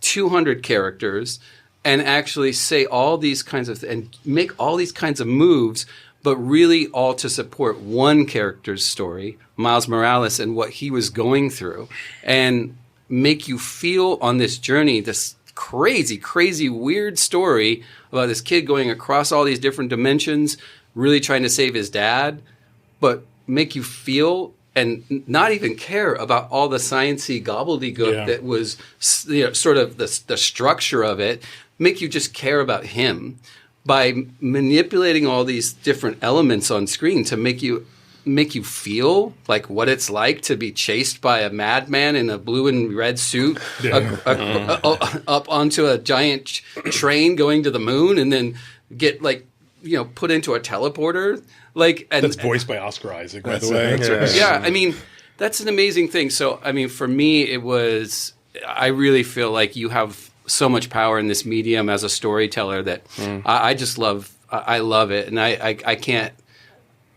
200 characters, and actually say all these kinds of and make all these kinds of moves, but really all to support one character's story, Miles Morales, and what he was going through, and make you feel on this journey, this crazy, crazy, weird story about this kid going across all these different dimensions, really trying to save his dad, but make you feel and not even care about all the sciencey gobbledygook that was sort of the structure of it, make you just care about him by manipulating all these different elements on screen to make you feel like what it's like to be chased by a madman in a blue and red suit up onto a giant train going to the moon and then get put into a teleporter. That's voiced by Oscar Isaac, by the way. Yeah, I mean, that's an amazing thing. So, I mean, for me, I really feel like you have so much power in this medium as a storyteller that I just love. I love it, and I can't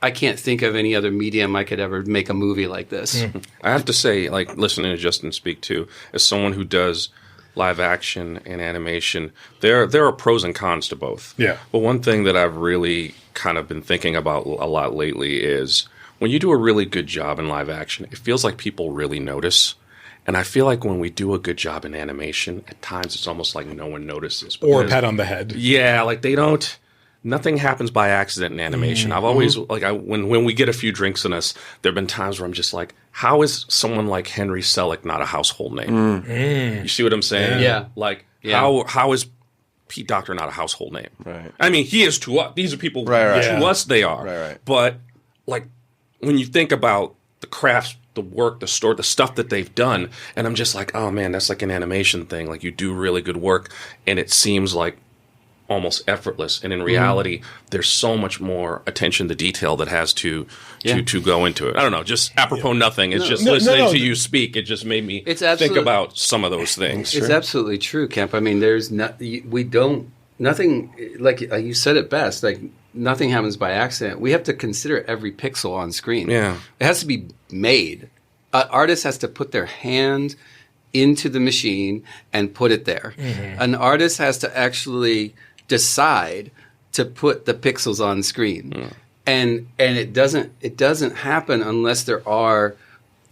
think of any other medium I could ever make a movie like this. I have to say, like, listening to Justin speak too, as someone who does live action and animation, there are pros and cons to both. Yeah. But one thing that I've really kind of been thinking about a lot lately is when you do a really good job in live action, it feels like people really notice. And I feel like when we do a good job in animation, at times it's almost like no one notices. Or a pat on the head. Yeah, like they don't. Nothing happens by accident in animation. I've always when we get a few drinks in us, there have been times where I'm just like, how is someone like Henry Selick not a household name? You see what I'm saying? Yeah. Like, Yeah. how is Pete Docter not a household name? Right. I mean, he is to us. These are people Right. to us. They are. Right. But like when you think about the crafts, the work, the story, the stuff that they've done, and I'm just like, oh man, that's like an animation thing. Like you do really good work, and it seems like almost effortless. And in reality, there's so much more attention to detail that has to go into it. I don't know, just apropos nothing. It's just listening to you speak. It just made me think about some of those things. It's absolutely true, Kemp. I mean, there's nothing, like you said it best, like nothing happens by accident. We have to consider every pixel on screen. Yeah. It has to be made. An artist has to put their hand into the machine and put it there. An artist has to actually decide to put the pixels on screen. And it doesn't happen unless there are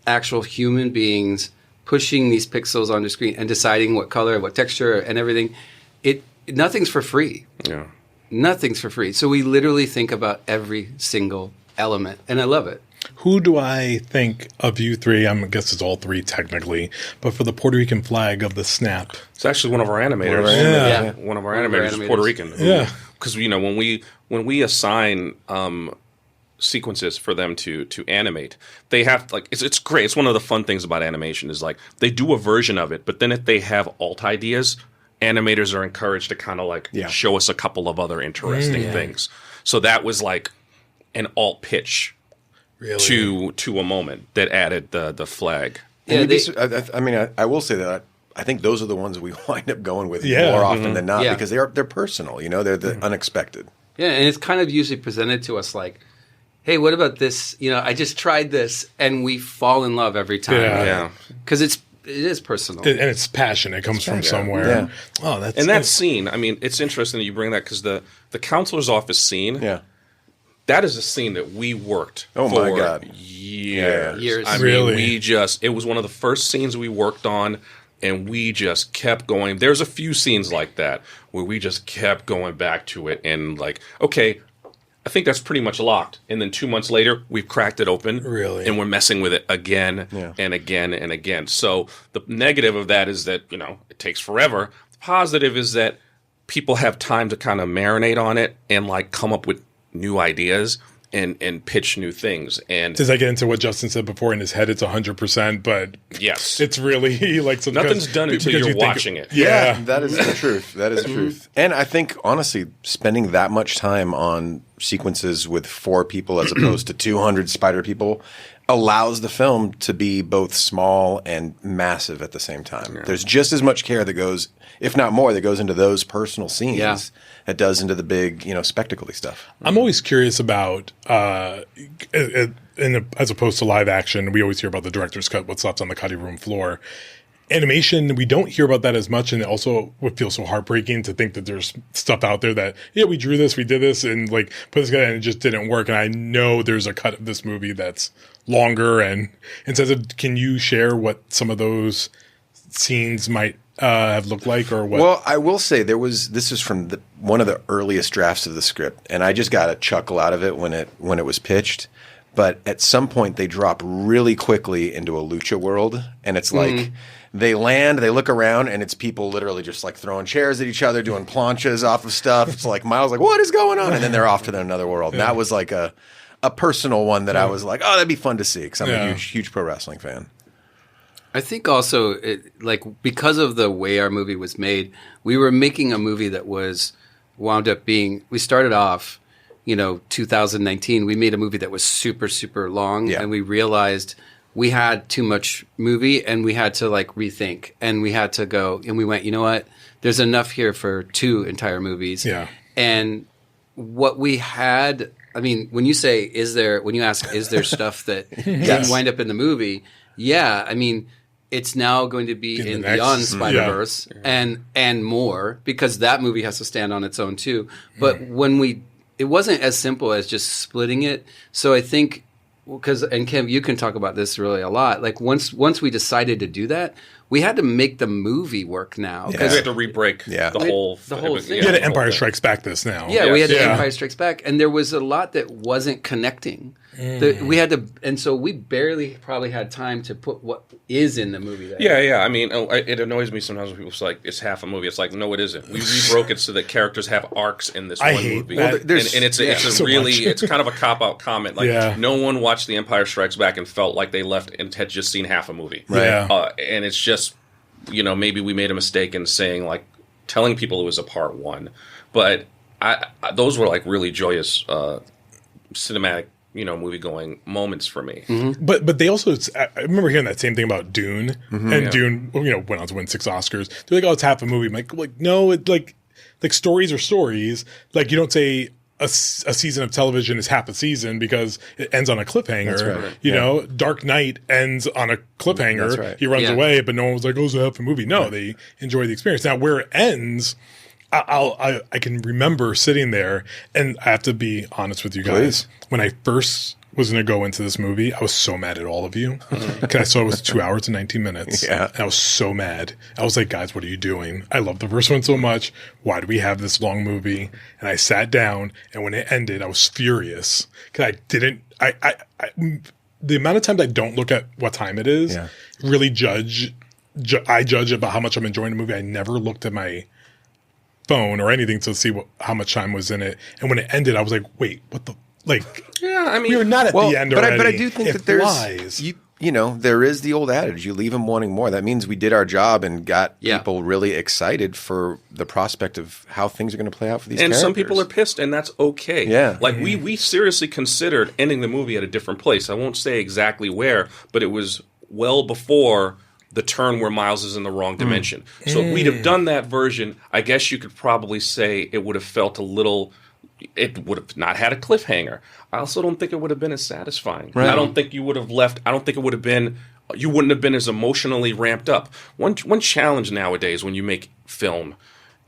actual human beings pushing these pixels onto screen and deciding what color, what texture, and everything. Nothing's for free. Yeah. Nothing's for free. So we literally think about every single element, and I love it. Who do I think of you three? I guess it's all three technically, but for the Puerto Rican flag of the snap. It's actually one of our animators. Yeah. One of our animators is Puerto Rican. Yeah. Because when we assign sequences for them to animate, they have it's great. It's one of the fun things about animation is like they do a version of it, but then if they have alt ideas, animators are encouraged to kind of show us a couple of other interesting things. So that was like an alt pitch. Really? To a moment that added the flag. Yeah, I will say that I think those are the ones we wind up going with more often than not because they're personal. You know, they're the unexpected. Yeah, and it's kind of usually presented to us like, "Hey, what about this? You know, I just tried this," and we fall in love every time. Yeah, because it is personal and it's passion. It comes from somewhere. Yeah. Oh, that's that scene. I mean, it's interesting that you bring that because the counselor's office scene. Yeah. That is a scene that we worked for my God. years. I really? mean, it was one of the first scenes we worked on, and we just kept going. There's a few scenes like that where we just kept going back to it and like, okay, I think that's pretty much locked. And then 2 months later, we've cracked it open. Really? And we're messing with it again and again and again. So the negative of that is that, it takes forever. The positive is that people have time to kind of marinate on it and like come up with new ideas and pitch new things. And does that get into what Justin said before? In his head, it's 100%, but yes, it's really like nothing's done until you're watching it. Yeah, that is the truth. That is the truth. And I think honestly, spending that much time on sequences with 4 people as opposed to 200 spider people allows the film to be both small and massive at the same time. Yeah. There's just as much care that goes, if not more, that goes into those personal scenes that does into the big, spectacle-y stuff. I'm always curious about, as opposed to live action, we always hear about the director's cut, what's left on the cutting room floor. Animation, we don't hear about that as much, and it also would feel so heartbreaking to think that there's stuff out there that, we drew this, we did this, and like put this guy, and it just didn't work. And I know there's a cut of this movie that's longer, and says, can you share what some of those scenes might have looked like, or what? Well, I will say this is from one of the earliest drafts of the script, and I just got a chuckle out of it when it was pitched. But at some point, they drop really quickly into a lucha world, and it's like. They land, they look around, and it's people literally just like throwing chairs at each other, doing planchas off of stuff. It's like Miles like, what is going on? And then they're off to another world. And that was like a personal one that I was like, oh, that'd be fun to see because I'm a huge pro wrestling fan. I think also, because of the way our movie was made, we were making a movie that wound up being, we started off, 2019, we made a movie that was super, super long, and we realized we had too much movie and we had to like rethink and we had to go and we went, you know what? There's enough here for 2 entire movies. Yeah. And what we had, I mean, when you ask, is there stuff that didn't wind up in the movie? Yeah. I mean, it's now going to be in Beyond Spider-Verse and more because that movie has to stand on its own too. But it wasn't as simple as just splitting it. So I think, and Kim, you can talk about this really a lot. Like once we decided to do that, we had to make the movie work now. We had to re-break the whole thing. You had Empire Strikes Back this now. Yeah, we had Empire Strikes Back, and there was a lot that wasn't connecting. We had to, and so we barely probably had time to put what is in the movie there. Yeah. I mean, it annoys me sometimes when people say like it's half a movie. It's like, no, it isn't. We rebroke it so that characters have arcs in this one movie. That. And it's kind of a cop out comment. Like no one watched The Empire Strikes Back and felt like they left and had just seen half a movie. Right. And it's just, maybe we made a mistake in saying like telling people it was a part one, but those were like really joyous cinematic. Movie going moments for me. Mm-hmm. But they also, I remember hearing that same thing about Dune, and Dune, went on to win 6 Oscars. They're like, oh, it's half a movie. I'm like no, it like stories are stories. Like you don't say a season of television is half a season because it ends on a cliffhanger. That's right. You know, Dark Knight ends on a cliffhanger. That's right. He runs away, but no one was like, oh, it's a half a movie. No, they enjoy the experience. Now, where it ends, I can remember sitting there, and I have to be honest with you guys. Please. When I first was going to go into this movie, I was so mad at all of you because I saw it was 2 hours and 19 minutes. Yeah, and I was so mad. I was like, guys, what are you doing? I love the first one so much. Why do we have this long movie? And I sat down, and when it ended, I was furious because I didn't. The amount of times I don't look at what time it is, really I judge about how much I'm enjoying the movie. I never looked at my phone or anything to see how much time was in it. And when it ended, I was like, wait, what the, we were not at the end already. But I do think that there's, there is the old adage, you leave them wanting more. That means we did our job and got people really excited for the prospect of how things are going to play out for these characters. And some people are pissed, and that's okay. Yeah. Like, we seriously considered ending the movie at a different place. I won't say exactly where, but it was well before the turn where Miles is in the wrong dimension. So if we'd have done that version, I guess you could probably say it would have felt a little... It would have not had a cliffhanger. I also don't think it would have been as satisfying. Right. I don't think you would have left... I don't think it would have been... You wouldn't have been as emotionally ramped up. One challenge nowadays when you make film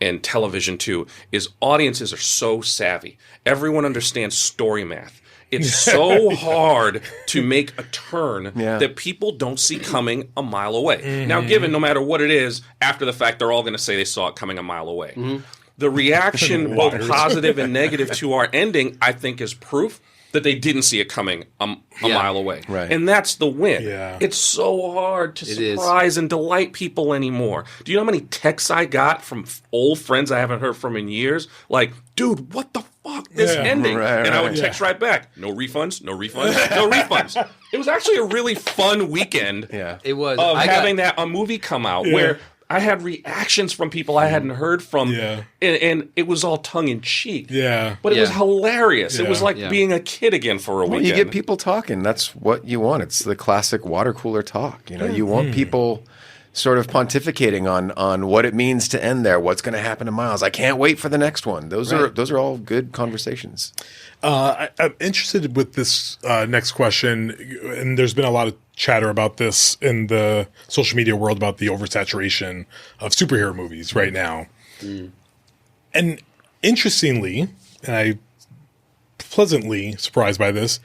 and television too is audiences are so savvy. Everyone understands story math. It's so hard to make a turn that people don't see coming a mile away. Mm-hmm. Now, given no matter what it is, after the fact, they're all going to say they saw it coming a mile away. Mm-hmm. The reaction, both positive and negative, to our ending, I think, is proof that they didn't see it coming a mile away. Right. And that's the win. Yeah. It's so hard to surprise and delight people anymore. Do you know how many texts I got from old friends I haven't heard from in years? Like, dude, what the fuck? This ending. Right, and I would text right back, no refunds, no refunds, no refunds. It was actually a really fun weekend. It was. Of having a movie come out where I had reactions from people I hadn't heard from, and it was all tongue-in-cheek. Yeah. But it was hilarious. Yeah. It was like being a kid again for a weekend. You get people talking. That's what you want. It's the classic water cooler talk. You want people sort of pontificating on what it means to end there, what's going to happen to Miles. I can't wait for the next one. Those are all good conversations. I'm interested with this next question, and there's been a lot of chatter about this in the social media world about the oversaturation of superhero movies right now. And interestingly, and I pleasantly surprised by this,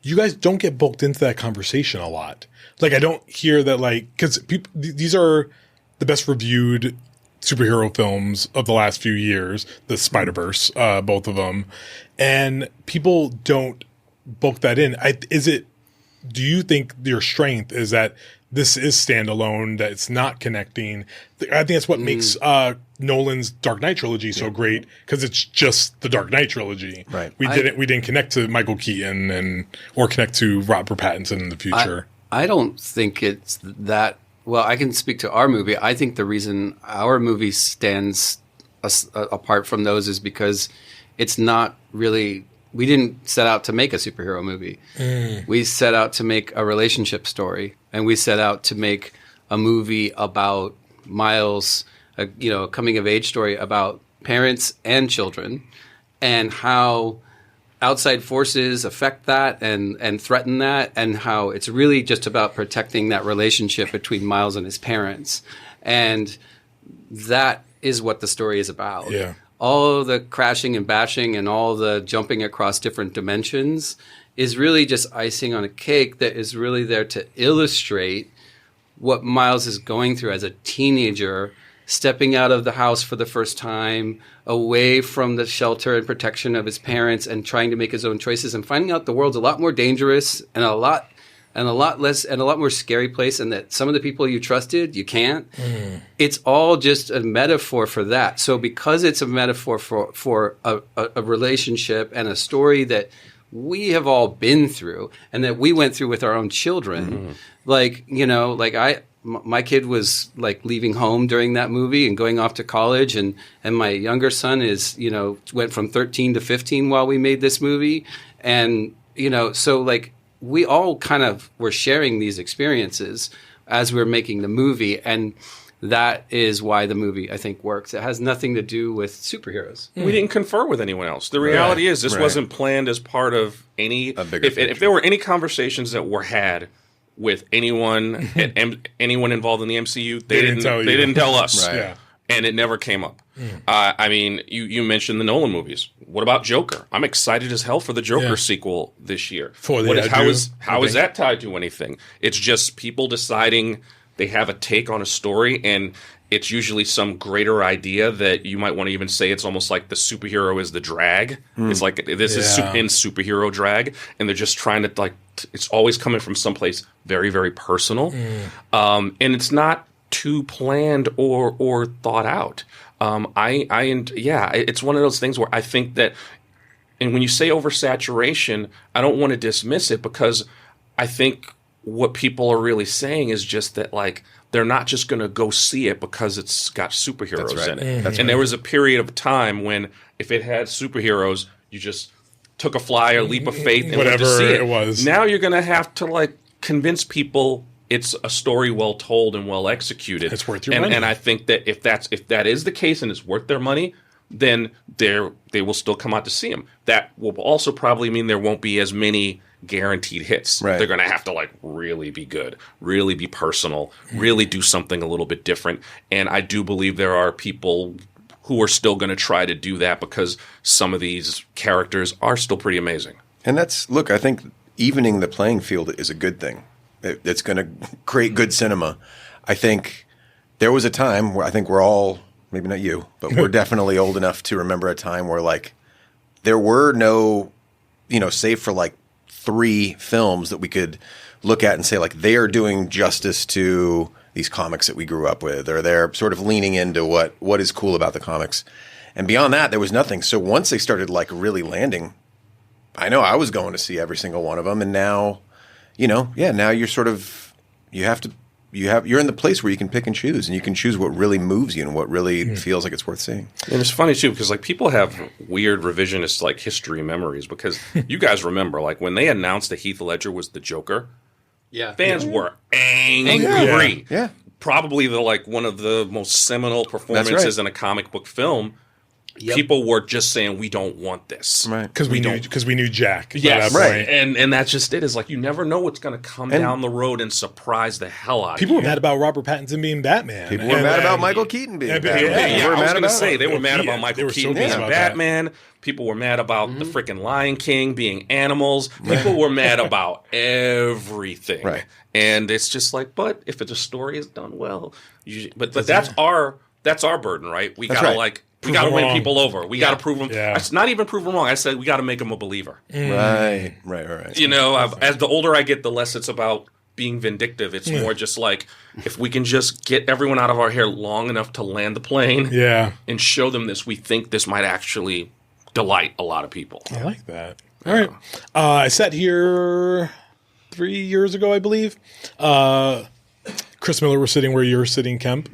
you guys don't get bulked into that conversation a lot. Like, I don't hear that, like, because these are the best reviewed superhero films of the last few years, the Spider-Verse, both of them, and people don't bulk that in. Do you think your strength is that this is standalone, that it's not connecting? I think that's what makes Nolan's Dark Knight trilogy so great, because it's just the Dark Knight trilogy. Right. We didn't connect to Michael Keaton or connect to Robert Pattinson in the future. I don't think it's that. Well, I can speak to our movie. I think the reason our movie stands apart from those is because it's not really. We didn't set out to make a superhero movie. We set out to make a relationship story, and we set out to make a movie about Miles, a coming of age story about parents and children, and how outside forces affect that and threaten that, and how it's really just about protecting that relationship between Miles and his parents. And that is what the story is about. Yeah. All the crashing and bashing and all the jumping across different dimensions is really just icing on a cake that is really there to illustrate what Miles is going through as a teenager stepping out of the house for the first time, away from the shelter and protection of his parents, and trying to make his own choices, and finding out the world's a lot more dangerous and a lot more scary place, and that some of the people you trusted, you can't. It's all just a metaphor for that. So because it's a metaphor for a relationship and a story that we have all been through and that we went through with our own children, my kid was like leaving home during that movie and going off to college, and my younger son is, went from 13 to 15 while we made this movie. And, so like we all kind of were sharing these experiences as we were making the movie. And that is why the movie, I think, works. It has nothing to do with superheroes. We didn't confer with anyone else. The reality is this wasn't planned as part of any... If there were any conversations that were had with anyone anyone involved in the MCU, they didn't tell us. Right. Yeah. And it never came up. I mean, you mentioned the Nolan movies. What about Joker? I'm excited as hell for the Joker sequel this year. How is that tied to anything? It's just people deciding they have a take on a story, and it's usually some greater idea that you might want to even say it's almost like the superhero is the drag. It's like this is in superhero drag, and they're just trying to it's always coming from someplace very, very personal, and it's not too planned or thought out. It's one of those things where I think that, and when you say oversaturation, I don't want to dismiss it, because I think what people are really saying is just that, like, they're not just going to go see it because it's got superheroes in it. And there was a period of time when if it had superheroes, you just took a flyer, leap of faith, and went to see it. Was. Now you're going to have to like convince people it's a story well told and well executed. It's worth your money. And I think that if that is the case and it's worth their money, then they will still come out to see them. That will also probably mean there won't be as many guaranteed hits. Right. They're going to have to like really be good, really be personal, really do something a little bit different. And I do believe there are people who are still going to try to do that because some of these characters are still pretty amazing. And I think evening the playing field is a good thing. It's going to create good cinema. I think there was a time where I think we're all, maybe not you, but we're definitely old enough to remember a time where like there were no, save for like 3 films that we could look at and say like they are doing justice to these comics that we grew up with, or they're sort of leaning into what is cool about the comics. And beyond that, there was nothing. So once they started like really landing, I know I was going to see every single one of them. And now, now you're sort of, you're in the place where you can pick and choose, and you can choose what really moves you and what really feels like it's worth seeing. And it's funny too, because like people have weird revisionist like history memories, because you guys remember like when they announced that Heath Ledger was the Joker, fans were angry. Yeah. Probably one of the most seminal performances in a comic book film. People were just saying, we don't want this. Right. Because we knew Jack. Yes. Right. And that's just it. Is like you never know what's going to come down the road and surprise the hell out of you. People were mad about Robert Pattinson being Batman. People were mad about Michael Keaton being Batman. I was going to say, they were mad about Michael Keaton being Batman. People were mad about the freaking Lion King being animals. People were mad about everything. Right. And it's just like, but if the story is done well, but that's our burden, right? We got to win people over. We got to prove them. Yeah. It's not even prove them wrong. I said we got to make them a believer. Right. As the older I get, the less it's about being vindictive. It's more just like if we can just get everyone out of our hair long enough to land the plane and show them this, we think this might actually delight a lot of people. I like that. All right. I sat here 3 years ago, I believe. Chris Miller was sitting where you're sitting, Kemp.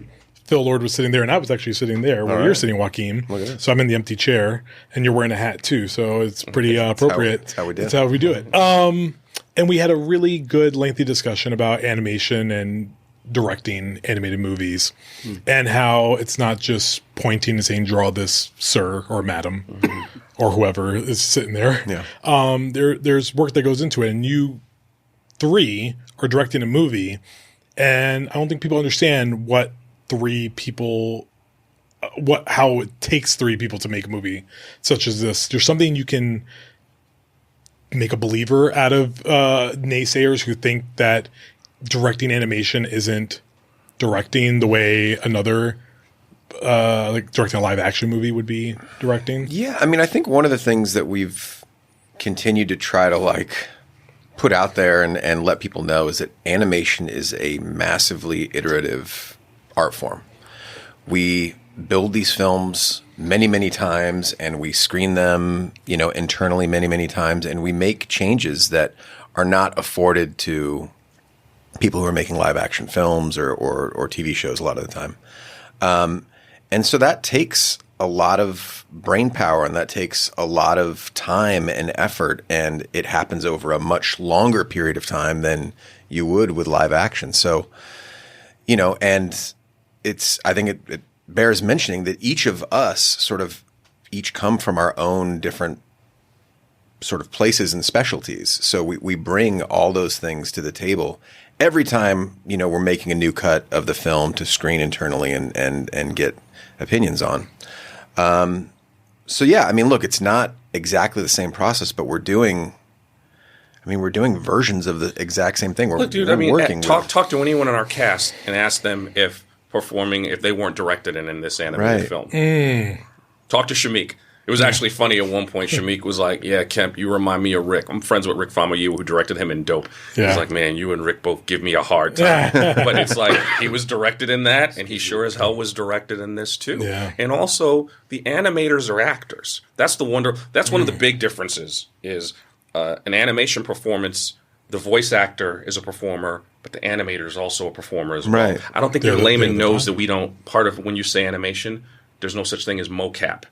Phil Lord was sitting there, and I was actually sitting there where you're sitting, Joaquim. So I'm in the empty chair, and you're wearing a hat too. So it's pretty appropriate. That's how we do it. That's how we do it. And we had a really good, lengthy discussion about animation and directing animated movies, and how it's not just pointing and saying, "Draw this, sir or madam," or whoever is sitting there. Yeah. There's work that goes into it, and you 3 are directing a movie, and I don't think people understand what 3 people, how it takes 3 people to make a movie such as this. There's something you can make a believer out of naysayers who think that directing animation isn't directing the way another like directing a live action movie would be directing? Yeah, I mean, I think one of the things that we've continued to try to like put out there and let people know is that animation is a massively iterative art form. We build these films many, many times, and we screen them, internally many, many times, and we make changes that are not afforded to people who are making live action films or TV shows a lot of the time. And so that takes a lot of brain power, and that takes a lot of time and effort, and it happens over a much longer period of time than you would with live action. So, and I think it bears mentioning that each of us sort of each come from our own different sort of places and specialties. So we bring all those things to the table every time, we're making a new cut of the film to screen internally and get opinions on. So yeah, I mean, look, it's not exactly the same process, but we're doing versions of the exact same thing. Look, dude, talk to anyone in our cast and ask them if they weren't directed in this animated film. Talk to Shamik. It was actually funny at one point. Shamik was like, "Yeah, Kemp, you remind me of Rick. I'm friends with Rick Famuyiwa, who directed him in Dope." Yeah. He's like, "Man, you and Rick both give me a hard time." But it's like he was directed in that, and he sure as hell was directed in this too. Yeah. And also, the animators are actors. That's the wonder. That's one of the big differences. Is an animation performance. The voice actor is a performer, but the animator is also a performer as well. Right. I don't think the layman knows that we don't. Part of when you say animation, there's no such thing as mocap.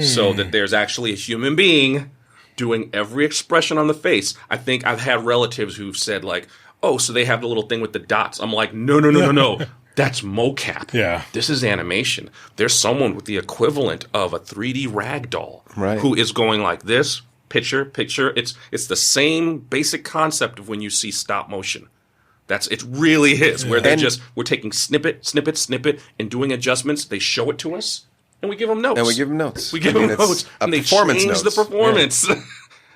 So that there's actually a human being doing every expression on the face. I think I've had relatives who've said like, "Oh, so they have the little thing with the dots." I'm like, no. That's mocap. Yeah. This is animation. There's someone with the equivalent of a 3D rag doll who is going like this, picture. It's the same basic concept of when you see stop motion. It really is, where we're taking snippet, and doing adjustments. They show it to us. And we give them notes. And they change the performance. Yeah.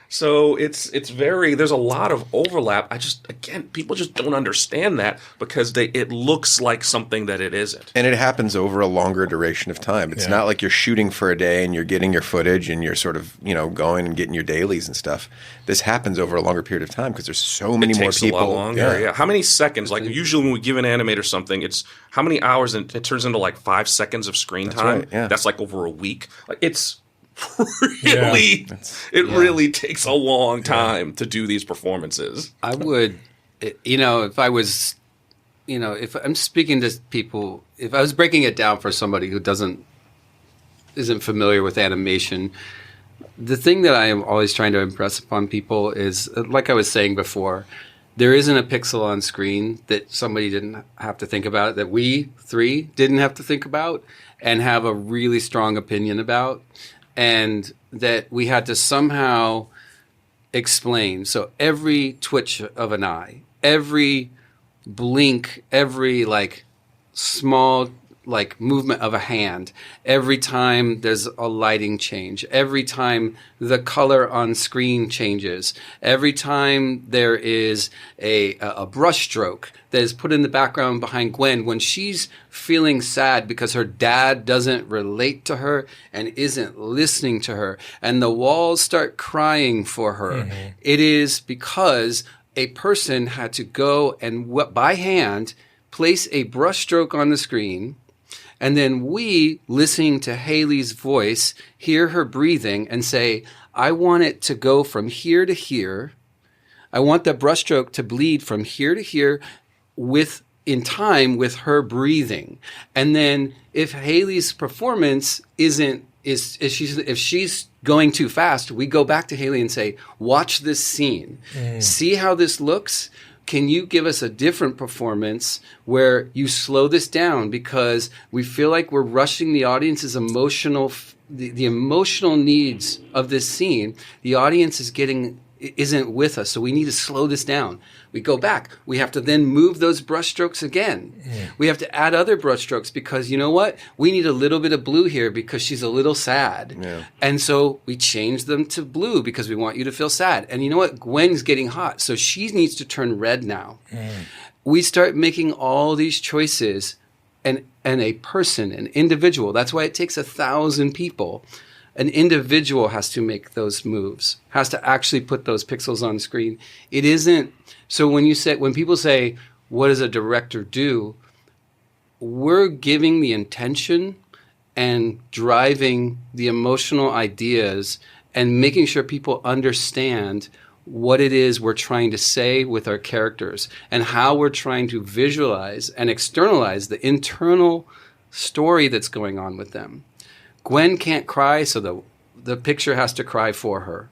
So there's a lot of overlap. People just don't understand that because it looks like something that it isn't. And it happens over a longer duration of time. It's not like you're shooting for a day and you're getting your footage and you're sort of, going and getting your dailies and stuff. This happens over a longer period of time because there's so many more people. It takes a lot longer. Yeah. How many seconds? Like usually when we give an animator something, it's how many hours, and it turns into like 5 seconds of screen time. Right, yeah. That's like over a week. Like it's really takes a long time to do these performances. I would, if I was, if I'm speaking to people, if I was breaking it down for somebody who isn't familiar with animation, the thing that I am always trying to impress upon people is, like I was saying before, there isn't a pixel on screen that somebody didn't have to think about, that we three didn't have to think about and have a really strong opinion about. And that we had to somehow explain. So every twitch of an eye, every blink, every small movement of a hand, every time there's a lighting change, every time the color on screen changes, every time there is a brush stroke that is put in the background behind Gwen when she's feeling sad because her dad doesn't relate to her and isn't listening to her, and the walls start crying for her. Mm-hmm. It is because a person had to go and by hand place a brush stroke on the screen. And then we, listening to Haley's voice, hear her breathing and say, I want it to go from here to here. I want the brushstroke to bleed from here to here in time with her breathing. And then if Haley's performance if she's going too fast, we go back to Haley and say, watch this scene. See how this looks? Can you give us a different performance where you slow this down because we feel like we're rushing the audience's emotional, the emotional needs of this scene. The audience isn't with us, so we need to slow this down. We go back. We have to then move those brushstrokes again. We have to add other brushstrokes because you know what? We need a little bit of blue here because she's a little sad. Yeah. And so we change them to blue because we want you to feel sad. And you know what? Gwen's getting hot, so she needs to turn red now. We start making all these choices, and and a person, an individual. That's why it takes 1,000 people. An individual has to make those moves, has to actually put those pixels on screen. It isn't. So when people say, what does a director do? We're giving the intention and driving the emotional ideas and making sure people understand what it is we're trying to say with our characters and how we're trying to visualize and externalize the internal story that's going on with them. Gwen can't cry, so the picture has to cry for her.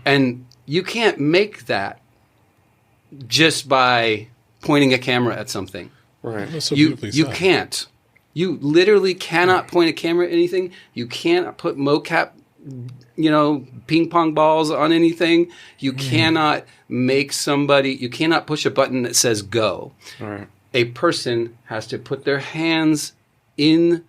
And you can't make that just by pointing a camera at something. Right. That's so You beautifully said. can't. You literally cannot point a camera at anything. You can't put mocap, ping pong balls on anything. You cannot make you cannot push a button that says go. Right. A person has to put their hands in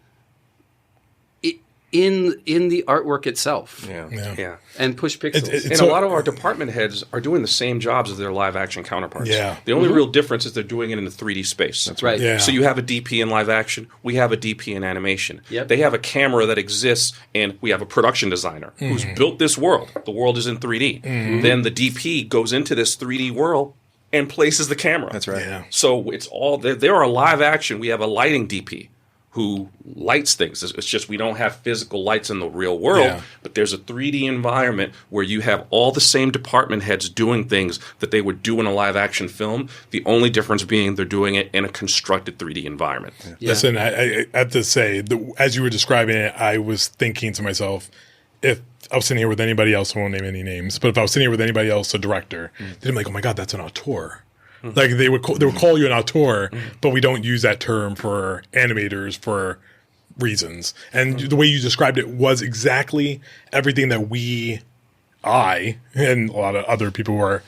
the artwork itself. Yeah. And push pixels. And a lot of our department heads are doing the same jobs as their live action counterparts. Yeah. The only real difference is they're doing it in the 3D space. That's right. Yeah. So you have a DP in live action, we have a DP in animation. Yep. They have a camera that exists, and we have a production designer who's built this world. The world is in 3D. Then the DP goes into this 3D world and places the camera. That's right. Yeah. So it's all there are live action. We have a lighting DP who lights things. It's just we don't have physical lights in the real world, but there's a 3D environment where you have all the same department heads doing things that they would do in a live action film. The only difference being they're doing it in a constructed 3D environment. Yeah. Listen, I have to say, as you were describing it, I was thinking to myself, if I was sitting here with anybody else, I won't name any names, but if I was sitting here with anybody else, a director, they'd be like, oh my God, that's an auteur. Like they would call you an auteur, but we don't use that term for animators for reasons. And the way you described it was exactly everything that I and a lot of other people who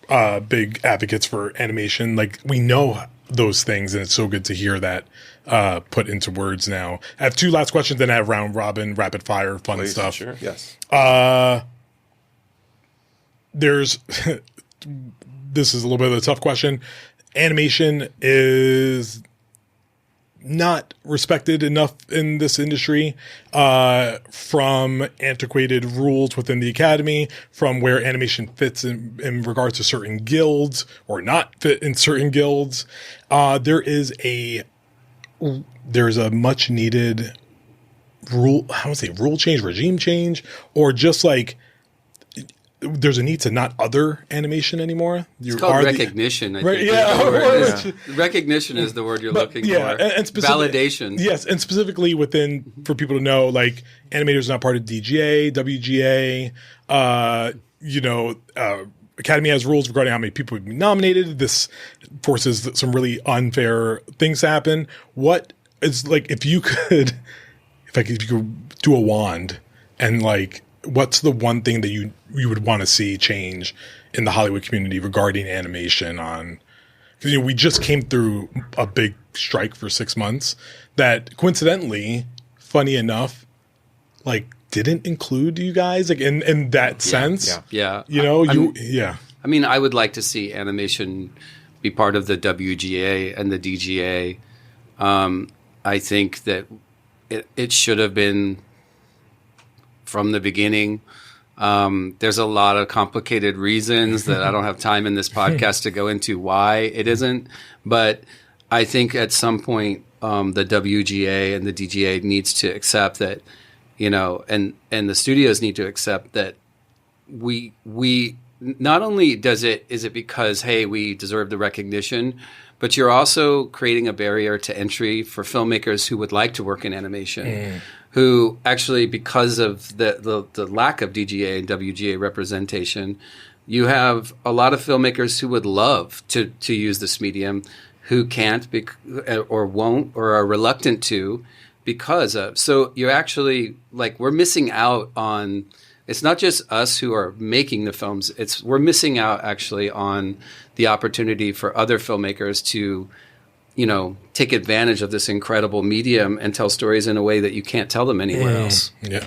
are big advocates for animation, like we know those things, and it's so good to hear that put into words now. I have two last questions, then I have round robin, rapid fire, fun stuff. Sure. Yes. There's this is a little bit of a tough question. Animation is not respected enough in this industry, from antiquated rules within the academy, from where animation fits in regards to certain guilds or not fit in certain guilds. There's a much needed rule change, regime change, or just like there's a need to not other animation anymore. It's called recognition. I think. Yeah. Recognition is the word you're looking for. And validation. Yes, and specifically for people to know, like animators are not part of DGA, WGA. Academy has rules regarding how many people would be nominated. This forces some really unfair things to happen. What is like if you could do a wand and like, what's the one thing that you would want to see change in the Hollywood community regarding animation because we just came through a big strike for 6 months that coincidentally, funny enough, like didn't include you guys like in that sense. Yeah. I mean, I would like to see animation be part of the WGA and the DGA. I think that it should have been from the beginning. There's a lot of complicated reasons that I don't have time in this podcast to go into why it isn't. But I think at some point, the WGA and the DGA needs to accept that, and the studios need to accept that we not only is it because, hey, we deserve the recognition, but you're also creating a barrier to entry for filmmakers who would like to work in animation. Who actually, because of the lack of DGA and WGA representation, you have a lot of filmmakers who would love to use this medium who can't or won't or are reluctant to because of. So you're actually, like, we're missing out on, it's not just us who are making the films, we're missing out actually on the opportunity for other filmmakers to take advantage of this incredible medium and tell stories in a way that you can't tell them anywhere else. Yeah.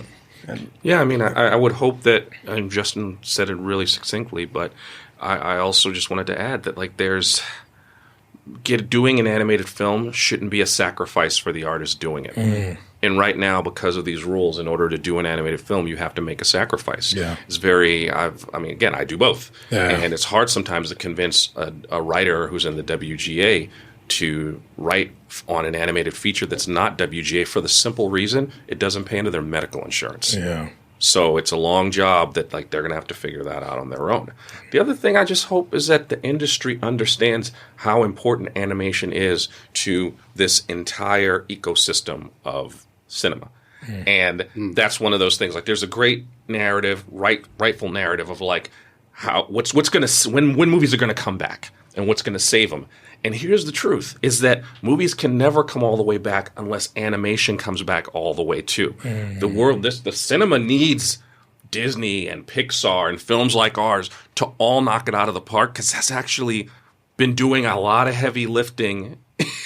Yeah, I mean, I would hope that, and Justin said it really succinctly, but I also just wanted to add that, like, there's doing an animated film shouldn't be a sacrifice for the artist doing it. And right now, because of these rules, in order to do an animated film, you have to make a sacrifice. Yeah. It's very, again, I do both. Yeah. And it's hard sometimes to convince a writer who's in the WGA to write on an animated feature that's not WGA for the simple reason it doesn't pay into their medical insurance. Yeah. So it's a long job that they're going to have to figure that out on their own. The other thing I just hope is that the industry understands how important animation is to this entire ecosystem of cinema. And that's one of those things. Like, there's a great narrative, rightful narrative of like how what's going to when movies are going to come back and what's going to save them. And here's the truth: is that movies can never come all the way back unless animation comes back all the way too. The cinema needs Disney and Pixar and films like ours to all knock it out of the park, because that's actually been doing a lot of heavy lifting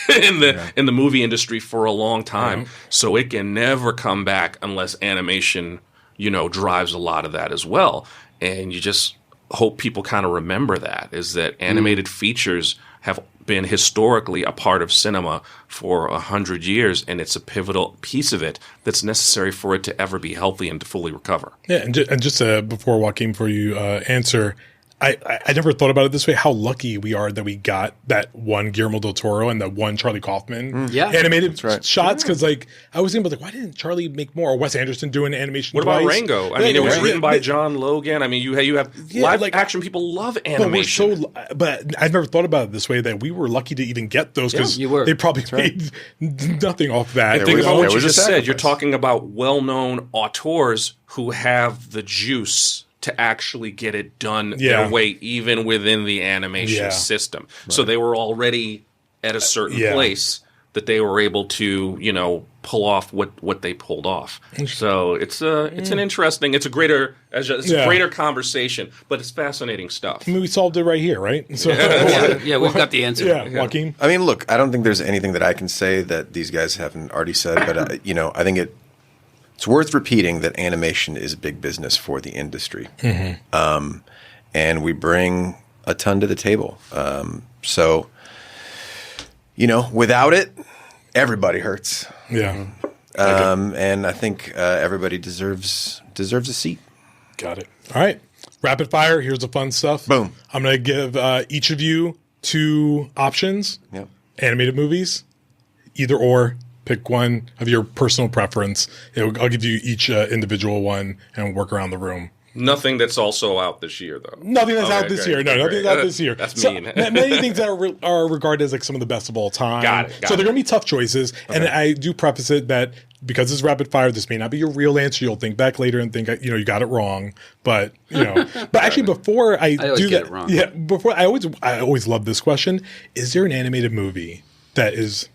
in the movie industry for a long time. So it can never come back unless animation, drives a lot of that as well. And you just hope people kind of remember that, is that animated features have been historically a part of cinema for 100 years, and it's a pivotal piece of it that's necessary for it to ever be healthy and to fully recover. Yeah, and just before Joaquim, before you answer, I never thought about it this way, how lucky we are that we got that one Guillermo del Toro and that one Charlie Kaufman animated shots. Because I was thinking about, why didn't Charlie make more? Or Wes Anderson do an animation What about Rango? I mean, it was written by John Logan. I mean, you have live action people love animation. But I've never thought about it this way, that we were lucky to even get those, because they probably made nothing off that. And think about what you just said. You're talking about well-known auteurs who have the juice to actually get it done their way, even within the animation system. Right. So they were already at a certain place that they were able to, pull off what they pulled off. So it's an interesting, it's a greater conversation, but it's fascinating stuff. I mean, we solved it right here, right? So, we've got the answer. Yeah, Joaquim. I mean, look, I don't think there's anything that I can say that these guys haven't already said, but I think it's worth repeating that animation is a big business for the industry. And we bring a ton to the table. So, without it, everybody hurts. Yeah. And I think everybody deserves a seat. Got it. All right. Rapid fire. Here's the fun stuff. Boom. I'm going to give each of you 2 options. Yep. Animated movies, either or. Pick one of your personal preference. I'll give you each individual one and work around the room. Nothing that's also out this year, though. Nothing that's out this year. No, nothing's out this year. That's mean. Many things that are regarded as like some of the best of all time. Got it. So they're going to be tough choices. Okay. And I do preface it that because it's rapid fire, this may not be your real answer. You'll think back later and think, you got it wrong. But, but actually before I do that, it wrong. Yeah, before I always love this question. Is there an animated movie that is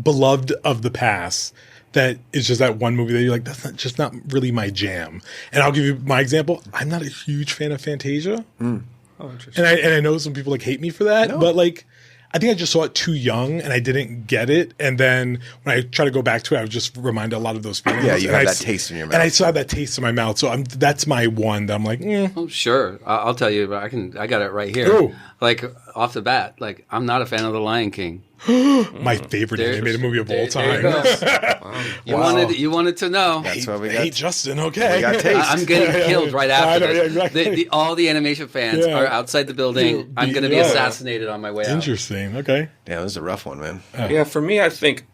beloved of the past that is just that one movie that you're like, that's not really my jam? And I'll give you my example. I'm not a huge fan of Fantasia. Oh, interesting. And I know some people hate me for that, but I think I just saw it too young and I didn't get it. And then when I try to go back to it, I was just reminded a lot of those feelings. Yeah, you have that taste in your mouth. And I still have that taste in my mouth. So that's my one that I'm like, Oh, sure. I'll tell you, I got it right here. Ooh. Like off the bat, I'm not a fan of The Lion King. My favorite animated movie of all time. You wanted to know. That's what we got. Hey, Justin, okay. We got taste. I'm getting killed right after this. Yeah, exactly. All the animation fans are outside the building. I'm going to be assassinated on my way out. Interesting. Okay. Yeah, this is a rough one, man. Yeah, for me, I think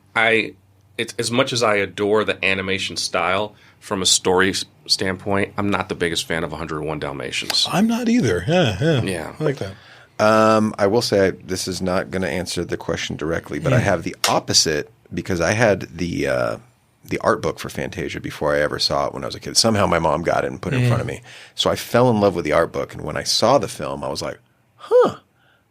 it's as much as I adore the animation style from a story standpoint, I'm not the biggest fan of 101 Dalmatians. I'm not either. Yeah. I like that. I will say this is not going to answer the question directly, but I have the opposite because I had the art book for Fantasia before I ever saw it when I was a kid. Somehow my mom got it and put it in front of me. So I fell in love with the art book. And when I saw the film, I was like,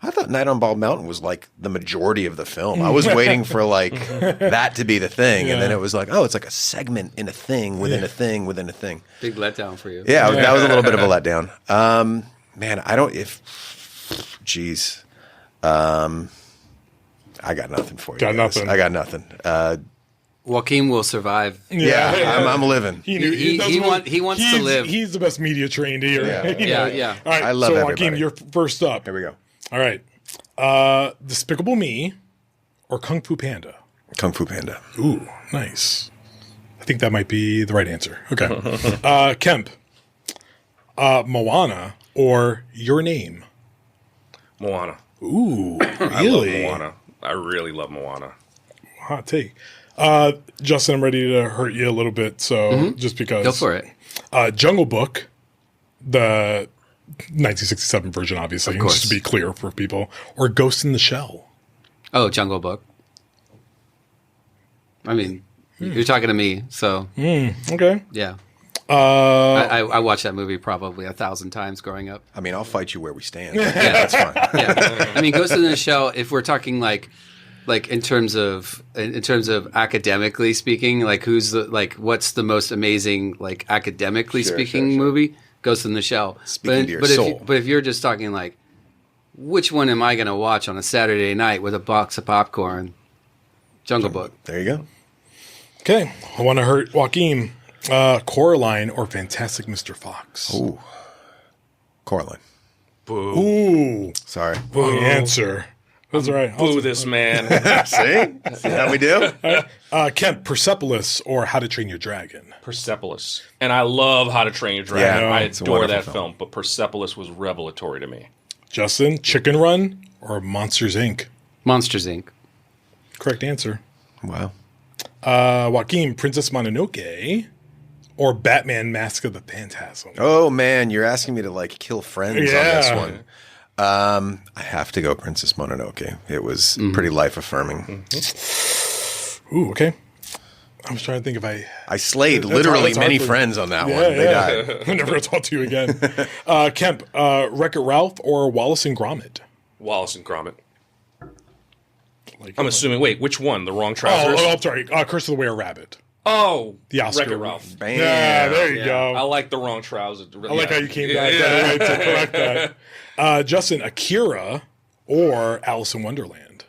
I thought Night on Bald Mountain was like the majority of the film. I was waiting for that to be the thing. And then it was like, it's like a segment in a thing within a thing within a thing. Big letdown for you. Yeah, that was a little bit of a letdown. I got nothing for you. I got nothing. Joaquim will survive. I'm living. He wants to live. He's the best media trained here. Yeah. All right, I love so everybody. Joaquim, you're first up. Here we go. All right. Despicable Me or Kung Fu Panda? Kung Fu Panda. Ooh, nice. I think that might be the right answer. Okay. Kemp, Moana or Your Name? Moana. Ooh, I love really? Moana. I really love Moana. Hot take. Justin, I'm ready to hurt you a little bit. So just because. Go for it. Jungle Book, the 1967 version, obviously, Of course. just to be clear for people, or Ghost in the Shell. Oh, Jungle Book. I mean, you're talking to me, so Okay. yeah. I watched that movie probably 1,000 times growing up. I mean, I'll fight you where we stand. Yeah, that's fine. Yeah, I mean, Ghost in the Shell. If we're talking like in terms of academically speaking, like what's the most amazing like academically speaking movie? Ghost in the Shell. Speaking to your soul. If you're just talking like, which one am I going to watch on a Saturday night with a box of popcorn? Jungle Book. There you go. Okay. I want to hurt Joaquim. Coraline or Fantastic Mr. Fox? Ooh. Coraline. Boo. Ooh. Sorry. Wrong answer. That's all right. Boo this man. See how we do? Kemp, Persepolis or How to Train Your Dragon? Persepolis. And I love How to Train Your Dragon. Yeah, I it's a adore wonderful that film. film, but Persepolis was revelatory to me. Justin, Chicken Run or Monsters, Inc.? Monsters, Inc. Correct answer. Wow. Joaquim, Princess Mononoke or Batman Mask of the Phantasm? Oh, man, you're asking me to, like, kill friends on this Yeah. one. I have to go Princess Mononoke. It was pretty life-affirming. Ooh, okay. I was trying to think if I slayed That's literally hard many for- friends on that Yeah, one. They yeah. died. I'm never going to talk to you again. Kemp, Wreck-It Ralph or Wallace and Gromit? Wallace and Gromit. Like, I'm assuming, wait, which one? The Wrong Oh, Trousers? I'm sorry. Curse of the Were-Rabbit. Oh, The Oscar. Wreck-It Ralph. Bam. Yeah, there you Yeah, go. I like The Wrong Trousers. I like how you came back that way to correct that. Justin, Akira or Alice in Wonderland?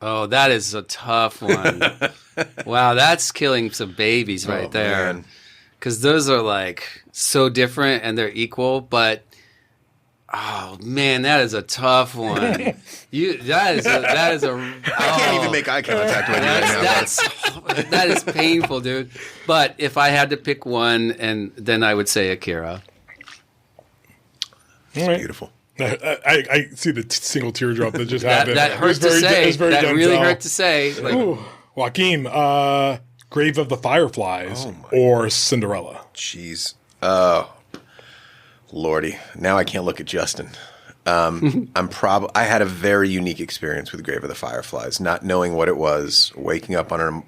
Oh, that is a tough one. Wow, that's killing some babies right there. man. Because those are like so different and they're equal, but oh man, that is a tough one. That is a. I can't even make eye contact with you right now. That is painful, dude. But if I had to pick one, and then I would say Akira. All right. Beautiful. I see the single teardrop that just That, happened. that It hurt was to very- say. it was very That really Denzel. hurt to say. Like, Ooh. Joaquim, Grave of the Fireflies or Cinderella? Jeez. Oh, Lordy. Now I can't look at Justin. I had a very unique experience with Grave of the Fireflies, not knowing what it was, waking up on an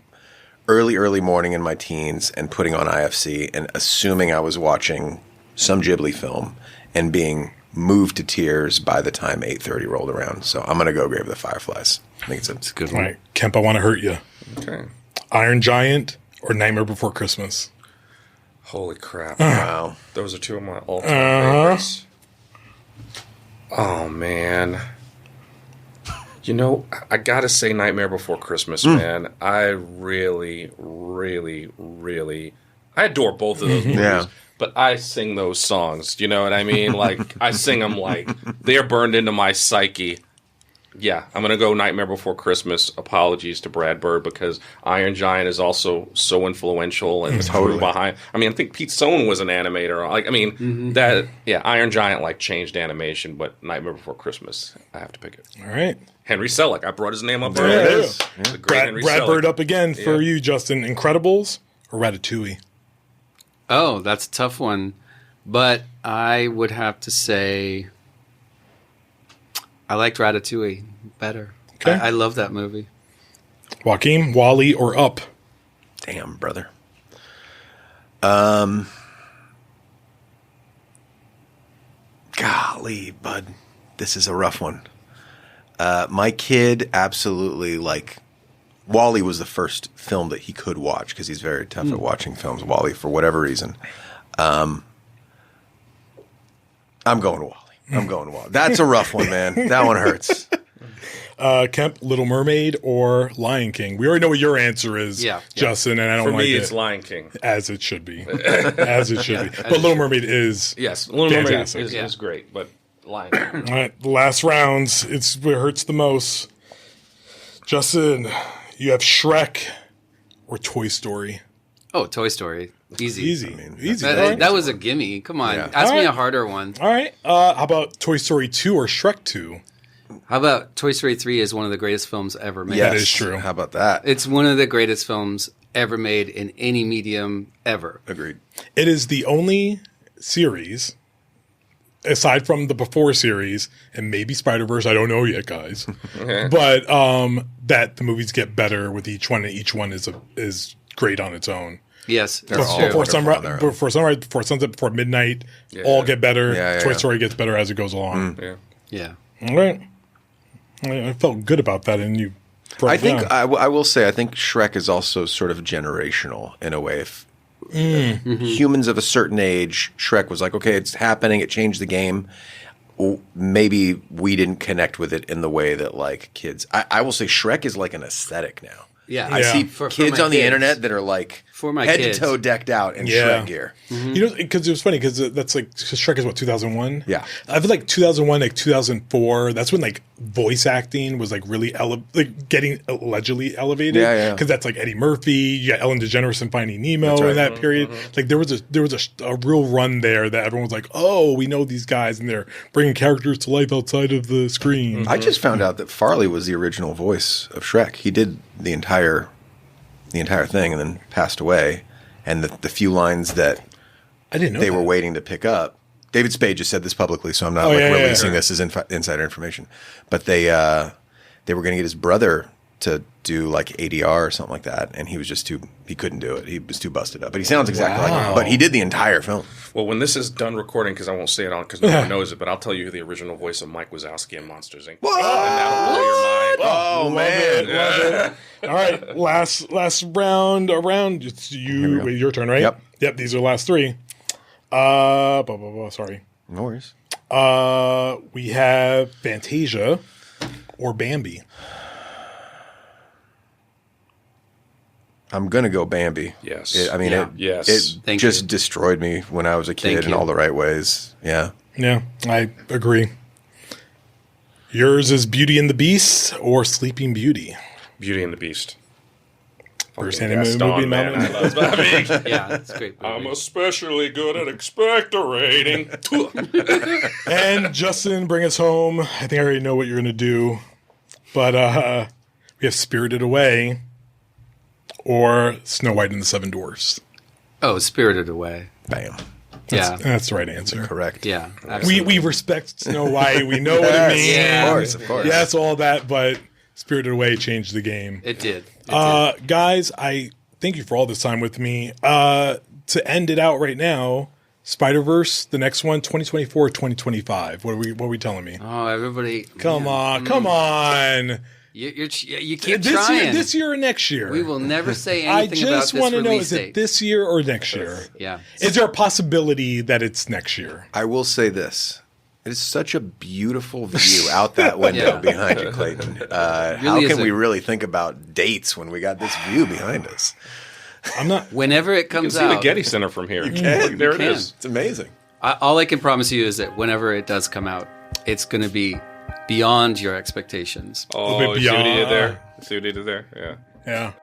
early morning in my teens and putting on IFC and assuming I was watching some Ghibli film and being moved to tears by the time 8:30 rolled around. So I'm going to go Grave of the Fireflies. I think it's a good All one. right, Kemp, I want to hurt you. Okay. Iron Giant or Nightmare Before Christmas? Holy crap. Wow. Those are two of my all-time favorites. Oh, man. You know, I gotta say Nightmare Before Christmas, man. I really, really, really... I adore both of those movies. Yeah. But I sing those songs, you know what I mean? Like, I sing them like they're burned into my psyche. Yeah, I'm going to go Nightmare Before Christmas. Apologies to Brad Bird because Iron Giant is also so influential and the crew behind. I mean, I think Pete Stone was an animator. Like, I mean, Iron Giant like changed animation, but Nightmare Before Christmas, I have to pick it. All right. Henry Selick, I brought his name up There earlier. it is. The great Henry Brad Selick. Bird up again for Yeah. you, Justin. Incredibles or Ratatouille? oh, that's a tough one. But I would have to say I liked Ratatouille better. Okay. I love that movie. Joaquim, Wally, or Up? Damn, brother. Golly, bud. This is a rough one. My kid absolutely, like, Wally was the first film that he could watch because he's very tough at watching films, Wally, for whatever reason. I'm going Wally. That's a rough one, man. That one hurts. Kemp, Little Mermaid, or Lion King? We already know what your answer is, Yeah. Justin, and I don't For like me, it. it's Lion King. As it should be. As it should be. But Little Mermaid is Yes, Little Mermaid fantastic. is great, but line. All right, the last rounds. It's where it hurts the most. Justin, you have Shrek or Toy Story? Oh, Toy Story. Easy. Easy. Easy. That was a gimme. Come on. Yeah. Ask All me right. a harder one. All right. How about Toy Story 2 or Shrek 2? How about Toy Story 3 is one of the greatest films ever made? Yes. That is true. How about that? It's one of the greatest films ever made in any medium ever. Agreed. It is the only series, aside from the before series and maybe Spider-Verse, I don't know yet, guys, but that the movies get better with each one, and each one is great on its own. Yes, They're that's all true. Before wonderful on their own. sunrise, before sunset, before midnight, all get better. Yeah, Toy yeah. Story gets better as it goes along. Yeah. Yeah. All right. I felt good about that, and you broke I it think down. I will say I think Shrek is also sort of generational in a way. If humans of a certain age, Shrek was like, okay, it's happening. It changed the game. Maybe we didn't connect with it in the way that like kids. I will say Shrek is like an aesthetic now. Yeah. I see For kids my on the kids. internet that are like For my head kids. to toe decked out in Yeah. Shrek gear. You know, because it was funny because that's like cause Shrek is what 2001. Yeah. I feel like 2001, like 2004. That's when like voice acting was like really getting allegedly elevated. Yeah, yeah. Because that's like Eddie Murphy. You got Ellen DeGeneres in Finding Nemo That's right. in that period. Like there was a real run there that everyone was like, oh, we know these guys and they're bringing characters to life outside of the screen. I just found out that Farley was the original voice of Shrek. He did the entire thing and then passed away. And the few lines that I didn't know they that. were waiting to pick up. David Spade just said this publicly, so I'm not releasing this as insider information. But they were going to get his brother to do like ADR or something like that, and he couldn't do it. He was too busted up. But he sounds exactly like him. But he did the entire film. Well, when this is done recording, because I won't say it on because no one knows it, but I'll tell you who the original voice of Mike Wazowski in Monsters Inc. What? And that'll blow your mind. Oh, man. Love it. All right, last round around. It's you. Wait, your turn, right? Yep. These are the last three. Sorry. No worries. We have Fantasia or Bambi. I'm gonna go Bambi. Yes. It just destroyed me when I was a kid in all the right ways. Yeah. Yeah, I agree. Yours is Beauty and the Beast or Sleeping Beauty. Beauty and the Beast. First Fucking animated Gaston, movie, man. I love that movie. Yeah, it's a great movie. I'm especially good at expectorating. And Justin, bring us home. I think I already know what you're going to do. But we have Spirited Away or Snow White and the Seven Dwarfs. Oh, Spirited Away. Bam. That's the right answer. Correct. Yeah, absolutely. We respect Snow White. We know what it means. Yeah. Of course. Yes, all that, but Spirited Away changed the game. It did. Guys, I thank you for all this time with me. To end it out right now, Spider-Verse, the next one, 2024, 2025. What are we telling me? Oh, everybody. Come on. You keep This trying. this year or next year? We will never say I anything about just this want to know, release is date. it this year or next year? Yeah. Is there a possibility that it's next year? I will say this. It is such a beautiful view out that window behind you, Clayton. How can we really think about dates when we got this view behind us? I'm not. Whenever it You comes can see out, the Getty Center from here. You can. There it can. is. It's amazing. all I can promise you is that whenever it does come out, it's going to be beyond your expectations. Oh, bit see what he beyond. did there? See what he did there? Yeah. Yeah.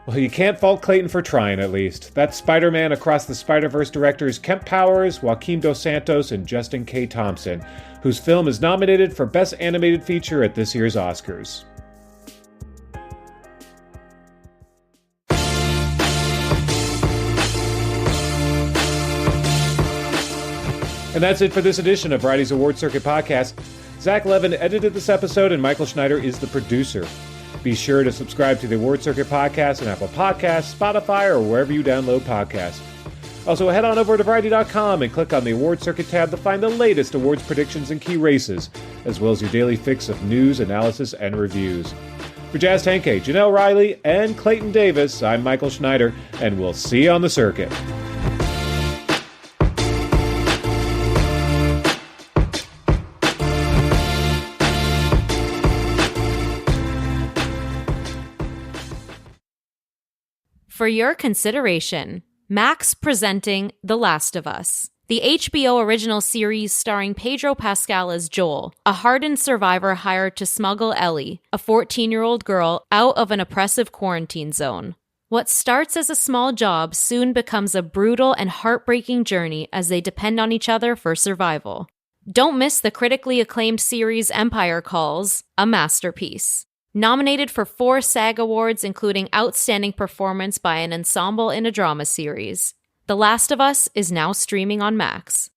Well, you can't fault Clayton for trying, at least. That's Spider-Man Across the Spider-Verse directors Kemp Powers, Joaquim Dos Santos, and Justin K. Thompson, whose film is nominated for Best Animated Feature at this year's Oscars. And that's it for this edition of Variety's Award Circuit Podcast. Zach Levin edited this episode, and Michael Schneider is the producer. Be sure to subscribe to the Award Circuit Podcast on Apple Podcasts, Spotify, or wherever you download podcasts. Also, head on over to Variety.com and click on the Award Circuit tab to find the latest awards predictions and key races, as well as your daily fix of news, analysis, and reviews. For Jazz Tanke, Janelle Riley, and Clayton Davis, I'm Michael Schneider, and we'll see you on the circuit. For your consideration, Max presenting The Last of Us. The HBO original series starring Pedro Pascal as Joel, a hardened survivor hired to smuggle Ellie, a 14-year-old girl, out of an oppressive quarantine zone. What starts as a small job soon becomes a brutal and heartbreaking journey as they depend on each other for survival. Don't miss the critically acclaimed series Empire calls a masterpiece. Nominated for 4 SAG Awards, including Outstanding Performance by an Ensemble in a Drama Series. The Last of Us is now streaming on Max.